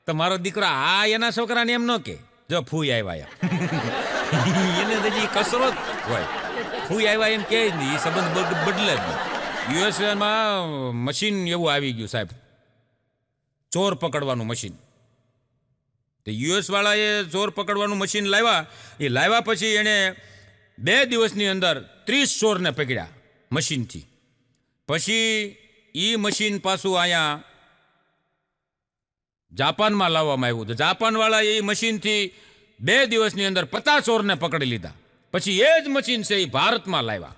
તો મારો દીકરો આ એના છોકરાને એમ ન કહે જો ફૂઈ આવ્યા એમ એને હજી કસરત હોય ફૂઈ આવ્યા એમ કહે જ નહીં, એ સંબંધ બદલે જ નહીં. યુએસએમાં મશીન એવું આવી ગયું સાહેબ, ચોર પકડવાનું મશીન. તો યુએસ વાળાએ ચોર પકડવાનું મશીન લાવ્યા પછી એણે 2 દિવસની અંદર 30 ચોરને પકડ્યા મશીનથી. પછી એ મશીન પાછું અહીંયા જાપાનમાં લાવવામાં આવ્યું. તો જાપાનવાળાએ એ મશીનથી 2 દિવસની અંદર 50 ચોરને પકડી લીધા. પછી એ જ મશીન છે એ ભારતમાં લાવ્યા.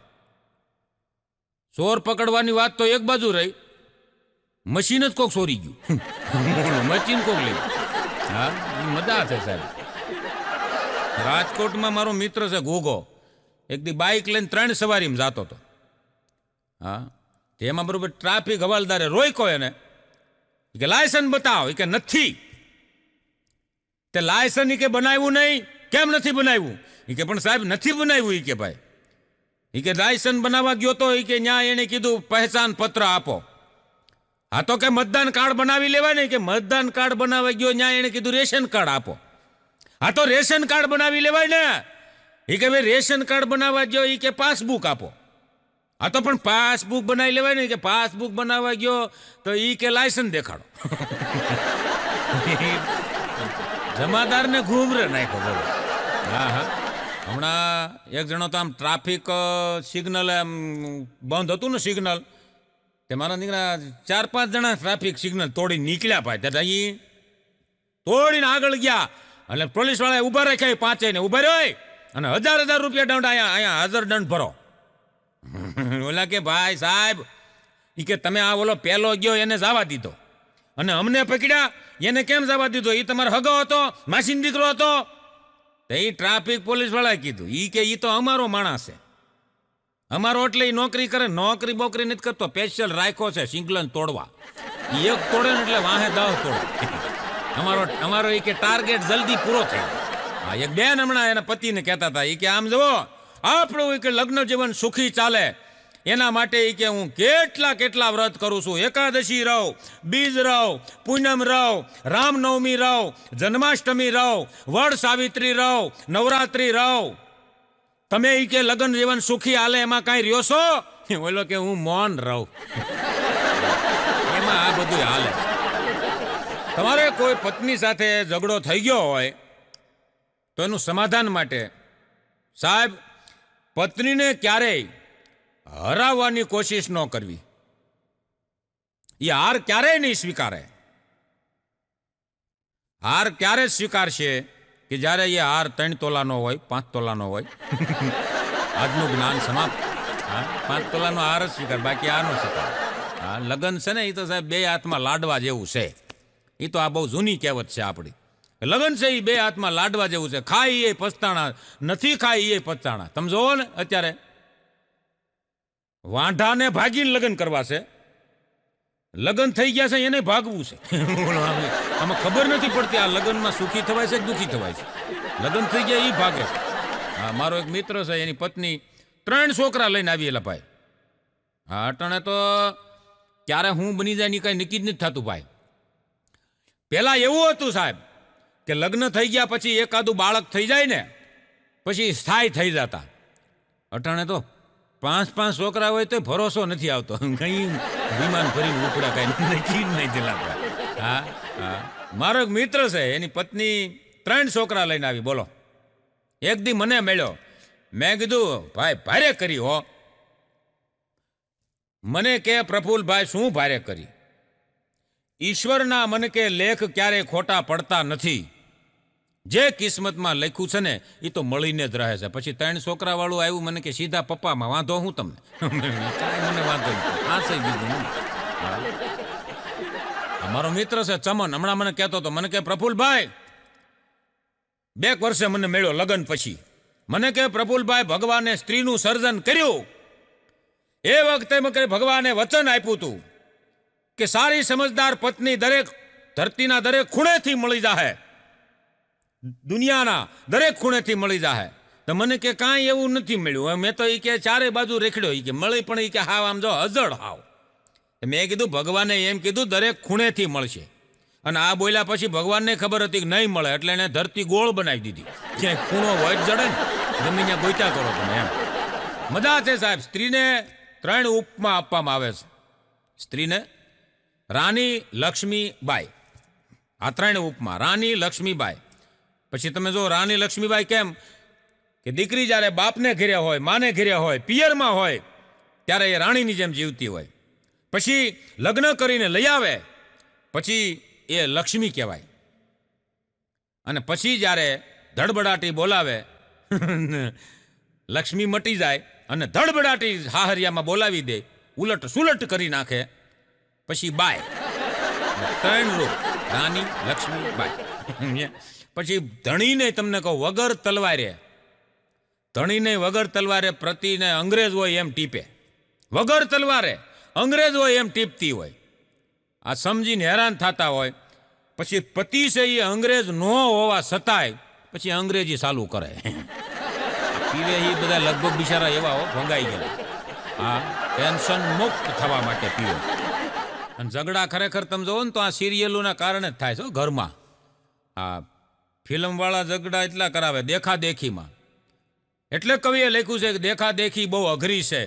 ચોર પકડવાની વાત તો એક બાજુ રહી, મશીન જ કોક ચોરી ગયું. મશીન કોક લઈ. હા, મજા છે સાહેબ. રાજકોટમાં મારો મિત્ર છે ગોગો, એક દી બાઇક લઈને 3 સવારીમાં જતો હતો. હા, તેમાં બરોબર ટ્રાફિક હવાલદારે રોક્યો એને કે લાયસન્સ બતાવો. કે નથી. તે લાયસન્સ કે બનાવ્યું નહીં. કેમ નથી બનાવ્યું? કે પણ સાહેબ નથી બનાવ્યું. કે ભાઈ કે લાયસન્સ બનાવવા ગયો તો કે ન્યા એને કીધું પહેચાન પત્ર આપો. હા તો કે મતદાન કાર્ડ બનાવી લેવાય ને. કે મતદાન કાર્ડ બનાવવા ગયો ન્યા એને કીધું રેશન કાર્ડ આપો. હા તો રેશન કાર્ડ બનાવી લેવાય ને. કે ભાઈ રેશન કાર્ડ બનાવવા ગયો કે પાસબુક આપો. હા તો પણ પાસબુક બનાવી લેવાય ને. કે પાસબુક બનાવવા ગયો તો કે લાયસન્સ દેખાડો. જમાદારને ઘૂમરે નાખ્યો બોલો. હા હા, હમણાં એક જણો તો આમ ટ્રાફિક સિગ્નલ એમ બંધ હતું ને સિગ્નલ, તે મારા દીકરા 4-5 જણા ટ્રાફિક સિગ્નલ તોડી નીકળ્યા ભાઈ. ત્યાં તોડીને આગળ ગયા એટલે પોલીસ વાળાએ ઊભા રાખ્યા 5 ને ઊભા રહ્યો અને 1000 રૂપિયા દંડ અહીંયા હાજર દંડ ભરો. ઓલા કે ભાઈ સાહેબ કે તમે આ ઓલો પહેલો ગયો એને જવા દીધો અને અમને પકડ્યા એને કેમ જવા દીધો? એ તમારો હગો હતો, માસીનો દીકરો હતો. તો એ ટ્રાફિક પોલીસ વાળાએ કીધું કે એ તો અમારો માણસ છે, અમારો એટલે એ નોકરી કરે, નોકરી બોકરી નથી કરતો, સ્પેશિયલ રાખ્યો છે સિગ્નલ તોડવા. એક તોડે ને એટલે વાહે 10 તોડે. અમારો કે ટાર્ગેટ જલ્દી પૂરો થાય. હા, એક બેન હમણાં એના પતિને કહેતા હતા કે આમ જુઓ આપણું કે લગ્ન જીવન સુખી ચાલે એના માટે કે હું કેટલા વ્રત કરું છું. એકાદશી રહું, બીજ રહું, પૂનમ રહું, રામનવમી રહું, જન્માષ્ટમી રહું, વડ સાવિત્રી રહું, નવરાત્રી રહું. તમે કે લગ્ન જીવન સુખી હાલે એમાં કાંઈ રહ્યો છો? બોલો કે હું મૌન રહું. એમાં આ બધું હાલે. તમારે કોઈ પત્ની સાથે ઝઘડો થઈ ગયો હોય તો એનું સમાધાન માટે સાહેબ પત્નીને ક્યારેય હરાવવાની કોશિશ ન કરવી. એ હાર ક્યારેય નહીં સ્વીકારે. હાર ક્યારે સ્વીકારશે કે જ્યારે એ હાર 3 તોલાનો હોય, 5 તોલાનો હોય. આજનું જ્ઞાન સમાપ્ત. 5 તોલાનો હાર જ સ્વીકાર, બાકી આ નો સ્વીકાર. હા, લગ્ન છે ને એ તો સાહેબ 2 હાથમાં લાડવા જેવું છે. એ તો આ બહુ જૂની કહેવત છે આપણી. લગ્ન છે એ 2 હાથમાં લાડવા જેવું છે. ખાઈ એ પસ્તાણા, નથી ખાઈ એ પસ્તાણા. તમે જોવો ને અત્યારે વાંઢાને ભાગીને લગ્ન કરવા છે, લગ્ન થઈ ગયા છે એને ભાગવું છે. આમાં ખબર નથી પડતી આ લગ્નમાં સુખી થવાય છે કે દુઃખી થવાય છે. લગ્ન થઈ ગયા એ ભાગે છે. હા, મારો એક મિત્ર છે એની પત્ની 3 છોકરા લઈને આવીએલા ભાઈ. હા, અટાણે તો ક્યારે હું બની જાય ની કઈ નક્કી જ નથી થતું ભાઈ. પેલા એવું હતું સાહેબ કે લગ્ન થઈ ગયા પછી એકાદું બાળક થઈ જાય ને પછી સ્થાયી થઈ જતા. અટાણે તો 5 છોકરા હોય તો ભરોસો નથી આવતો. કઈ વિમાન ભરીને ઉપડા કઈ નક્કી નહીં દિલા. હા હા, મારો એક મિત્ર છે એની પત્ની 3 છોકરા લઈને આવી. બોલો, એક દી મને મળ્યો. મેં કીધું ભાઈ ભારે કરી હો. મને કે પ્રફુલભાઈ શું ભારે કરી? ઈશ્વરના મને કે લેખ ક્યારે ખોટા પડતા નથી. જે કિસ્મતમાં લખ્યું છે ને એ તો મળીને જ રહે છે. પછી 3 છોકરા વાળું આવ્યું મને કે સીધા પપ્પામાં વાંધો હું તમને? કાંઈ મને વાંધો નહીં, આ છે બીજું. મારો મિત્ર છે ચમન, હમણાં મને કહેતો હતો, મને કે પ્રફુલભાઈ 2 વર્ષે મને મળ્યો લગ્ન પછી. મને કે પ્રફુલભાઈ ભગવાને સ્ત્રીનું સર્જન કર્યું એ વખતે મકે ભગવાને વચન આપ્યું હતું કે સારી સમજદાર પત્ની દરેક ધરતીના દરેક ખૂણેથી મળી જાહે, દુનિયાના દરેક ખૂણેથી મળી જાહે. તો મને કે કાંઈ એવું નથી મળ્યું. મેં તો એ કે ચારે બાજુ રેખડ્યો, એ કે મળી પણ એ કે હાવ આમ જો અજળ હાવ. મેં કીધું ભગવાને એમ કીધું દરેક ખૂણેથી મળશે, અને આ બોલ્યા પછી ભગવાનને ખબર હતી કે નહીં મળે, એટલે એને ધરતી ગોળ બનાવી દીધી. ક્યાંય ખૂણો હોય જ જડે ને, ગમે ત્યાં ગોઈતા કરો તમે એમ. મજા છે સાહેબ. સ્ત્રીને 3 ઉપમા આપવામાં આવે છે. સ્ત્રીને રાણી લક્ષ્મીબાઈ, આ 3 ઉપમા. રાણી લક્ષ્મીબાઈ. પછી તમે જો રાણી લક્ષ્મીબાઈ કેમ કે દીકરી જ્યારે બાપને ઘેર્યા હોય, માને ઘેર્યા હોય, પિયરમાં હોય, ત્યારે એ રાણીની જેમ જીવતી હોય. પછી લગ્ન કરીને લઈ આવે પછી એ લક્ષ્મી કહેવાય. અને પછી જ્યારે ધડબડાટી બોલાવે લક્ષ્મી મટી જાય અને ધડબડાટી હાહરિયામાં બોલાવી દે, ઉલટ સુલટ કરી નાખે, પછી બાય. 3 રૂપ: રાણી, લક્ષ્મી, બાય. પછી ધણીને તમને કહું વગર તલવારે, ધણીને વગર તલવારે પ્રતિને અંગ્રેજ હોય એમ ટીપે, વગર તલવારે અંગ્રેજ હોય એમ ટીપતી હોય. આ સમજીને હેરાન થતા હોય. પછી પતિ છે એ અંગ્રેજ ન હોવા છતાંય પછી અંગ્રેજી ચાલુ કરે. પીવે એ બધા લગભગ બિચારા એવા ભંગાઈ ગયા. હા, ટેન્શન મુક્ત થવા માટે પીવે. અને ઝઘડા ખરેખર તમે જોવો ને તો આ સિરિયલોના કારણે જ થાય છે ઘરમાં. હા, ફિલ્મવાળા ઝઘડા એટલા કરાવે દેખાદેખીમાં. એટલે કવિએ લખ્યું છે કે દેખાદેખી બહુ અઘરી છે,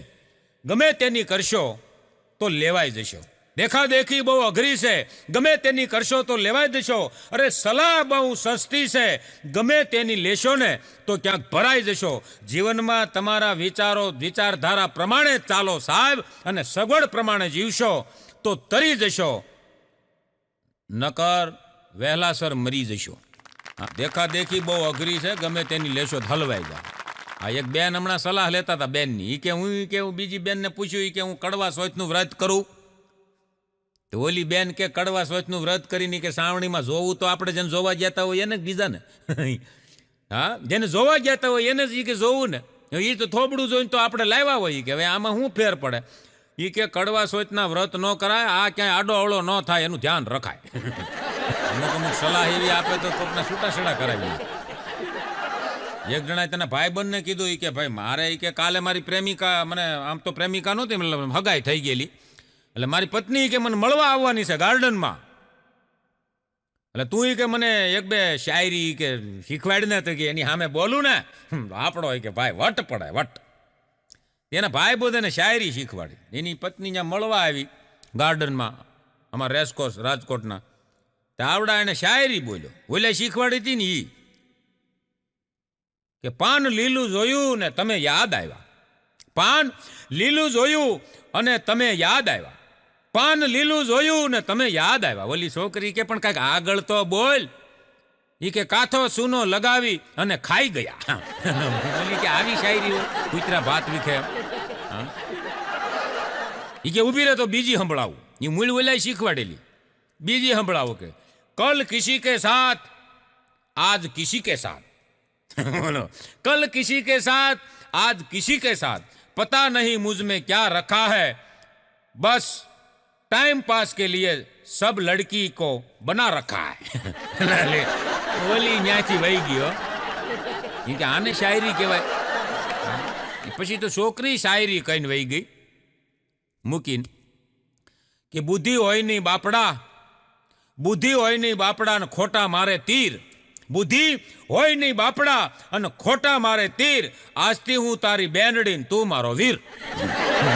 ગમે તેની કરશો તો લેવાઈ જશો. દેખાદેખી બહુ અઘરી છે, ગમે તેની કરશો તો લેવાઈ જશો. અરે સલાહ બહુ સસ્તી છે, ગમે તેની લેશો ને તો ક્યાંક ભરાઈ જશો. જીવનમાં તમારા વિચારો વિચારધારા પ્રમાણે ચાલો સાહેબ, અને સગવડ પ્રમાણે જીવશો તો તરી જશો, નકર વહેલાસર મરી જશો. હા, દેખાદેખી બહુ અઘરી છે, ગમે તેની લેશો તો હલવાઈ જાય. આ એક બેન હમણાં સલાહ લેતા હતા બેનની. એ કે હું બીજી બેનને પૂછ્યું કે હું કડવા શૌચનું વ્રત કરું. તો ઓલી બેન કે કડવા શૌચનું વ્રત કરીને કે સાવણીમાં જોવું તો આપણે જેને જોવા જતા હોય એને જ બીજાને. હા, જેને જોવા જતા હોય એને જ કે જોવું ને. એ તો થોબડું જોઈને તો આપણે લાવ્યા હોય કે હવે આમાં શું ફેર પડે. એ કે કડવા શૌચના વ્રત ન કરાય, આ ક્યાંય આડો અવળો ન થાય એનું ધ્યાન રખાય. અમુક સલાહ એવી આપે તો કોકના છૂટાછેડા કરાવી. એક જણાએ તેના ભાઈબંધને કીધું કે ભાઈ મારે કે કાલે મારી પ્રેમિકા, મને આમ તો પ્રેમિકા નહોતી, મતલબ હગાઈ થઈ ગયેલી, એટલે મારી પત્ની કે મને મળવા આવવાની છે ગાર્ડનમાં. એટલે તું કે મને 1-2 શાયરી કે શીખવાડીને તો કે એની સામે બોલું ને આપણો કે ભાઈ વટ પડે વટ. એના ભાઈ બધે એને શાયરી શીખવાડી. એની પત્ની ત્યાં મળવા આવી ગાર્ડનમાં, અમારા રેસકોર્સ રાજકોટના. તો આવડા એને શાયરી બોલ્યો. ઓલે શીખવાડી હતી ને એ કે પાન લીલું જોયું ને તમે યાદ આવ્યા, પાન લીલું જોયું અને તમે યાદ આવ્યા, પાન લીલું જોયું ને તમે યાદ આવ્યા. ઓલી છોકરી કે પણ કાંઈક આગળ તો બોલ. એ કે કાથો સૂનો લગાવી અને ખાઈ ગયા. ઓલી કે આવી શાયરી કૂતરા ભાત વિખે. એ કે ઉભી રહે તો બીજી સંભળાવું. એ મૂળ ઓલાય શીખવાડેલી. બીજી સંભળાવો કે કલ કિસી કે સાથ આજ કિસી કે સાથ. બોલો, कल किसी के साथ आज किसी के साथ पता नहीं मुझ में क्या रखा है, बस टाइम पास के लिए सब लड़की को बना रखा है. ઓલી ન્યાથી વહી ગયો કે આને શાયરી કહેવાય. પછી તો છોકરી શાયરી કહીને વહી ગઈ મૂકીને કે બુદ્ધિ હોય નહીં બાપડા, બુદ્ધિ હોય નહીં બાપડા અને ખોટા મારે તીર, બુદ્ધિ હોય નહીં બાપડા અને ખોટા મારે તીર, આજથી હું તારી બેનડી તું મારો વીર.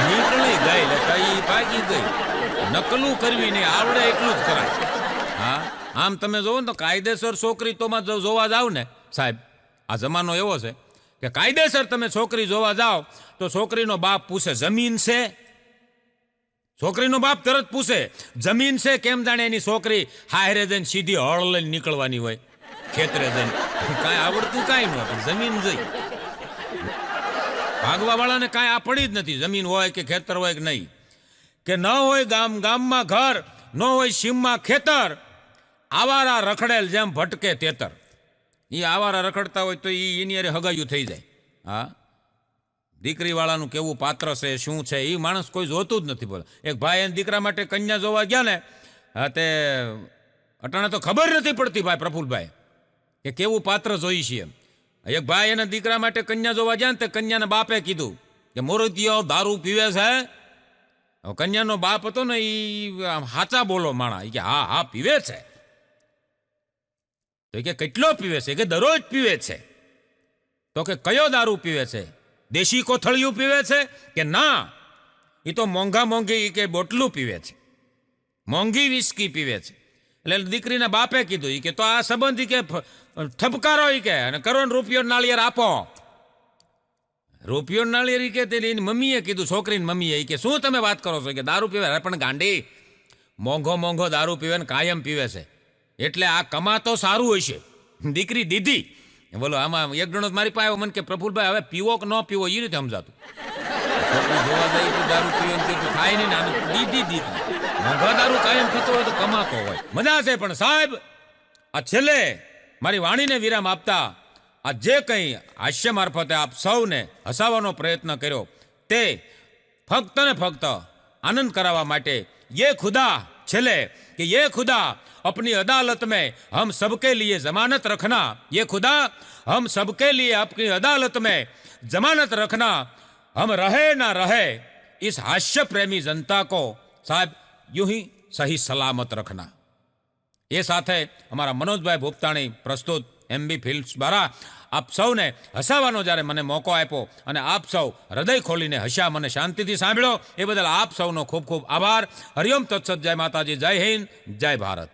નીકળી ગઈ એટલે ભાગી ગઈ. નકલું કરવી નહીં આવડે એટલું જ કરાય. હા, આમ તમે જોવો ને તો કાયદેસર છોકરી તોમાં જોવા જાવ ને સાહેબ, આ જમાનો એવો છે કે કાયદેસર તમે છોકરી જોવા જાઓ તો છોકરીનો બાપ પૂછે જમીન છે. છોકરીનો બાપ તરત પૂછે જમીન છે, કેમ જાણે એની છોકરી હારે જઈને સીધી હળ લઈને નીકળવાની હોય ખેતરે જઈને. કાંઈ આવડતું કાંઈ નહોતું, જમીન જઈ ભાગવા વાળાને કાંઈ આ પડી જ નથી. જમીન હોય કે ખેતર હોય કે નહીં, કે ન હોય ગામમાં ઘર, ન હોય સીમમાં ખેતર, આવારા રખડેલ જેમ ભટકે તેતર. એ આવારા રખડતા હોય તો એની અરે હગાયું થઈ જાય. હા, દીકરીવાળાનું કેવું પાત્ર છે શું છે એ માણસ કોઈ જોતું જ નથી. બોલે એક ભાઈ એને દીકરા માટે કન્યા જોવા ગયા ને, હા તે અટાણે તો ખબર નથી પડતી ભાઈ પ્રફુલભાઈ કે કેવું પાત્ર જોઈ છે. એક ભાઈ એના દીકરા માટે કન્યા જોવા ગયા ને તે કન્યાના બાપે કીધું કે મોરતીઓ દારૂ પીવે છે. કન્યાનો બાપ હતો ને એ હાચા બોલો માણા, કે હા હા પીવે છે. તો કે કેટલો પીવે છે? કે દરરોજ પીવે છે. તો કે કયો દારૂ પીવે છે? દેશી કોથળિયું પીવે છે કે ના, એ તો મોંઘા મોંઘી કે બોટલું પીવે છે, મોંઘી વિસ્કી પીવે છે. એટલે દીકરીના બાપે કીધું કે તો આ સંબંધી કે ઠપકારો કે અને કરોડ રૂપિયો નાળિયેર આપો. રૂપિયો નાળિયેર કે તેની મમ્મીએ કીધું, છોકરીની મમ્મીએ કે શું તમે વાત કરો છો કે દારૂ પીવે? પણ ગાંડી, મોંઘો મોંઘો દારૂ પીવે ને કાયમ પીવે છે એટલે આ કમાતો સારું હશે. દીકરી દીધી બોલો. આમાં એક જણો મારી પાસે મને કે પ્રફુલભાઈ હવે પીવો કે ન પીવો એ નથી સમજાતું. જોવા જાય તો દારૂ પીવે ને થાય નહીં ને દીધી દીધી. મોંઘા દારૂ કાયમ પીતો હોય તો કમાતો હોય, મજા છે. પણ સાહેબ આ છેલ્લે મારી વાણીને વિરામ આપતા આ જે કંઈ હાસ્ય મારફતે આપ સૌને હસાવવાનો પ્રયત્ન કર્યો તે ફક્ત ને ફક્ત આનંદ કરાવવા માટે ये खुदा छेले कि ये खुदा अपनी अदालत में हम सबके लिए जमानत रखना, ये खुदा हम सबके लिए अपनी अदालत में जमानत रखना, हम रहे ना रहे इस हास्य प्रेमी जनता को साहब यूं ही सही सलामत रखना. ये સાથે અમારા મનોજભાઈ ભોપતાણી પ્રસ્તુત MB ફિલ્મ્સ દ્વારા આપ સૌને હસાવવાનો જ્યારે મને મોકો આપ્યો અને આપ સૌ હૃદય ખોલીને હસ્યા, મને શાંતિથી સાંભળ્યો એ બદલ આપ સૌનો ખૂબ ખૂબ આભાર. હરિઓમ તત્સત. જય માતાજી, જય હિન્દ, જય ભારત.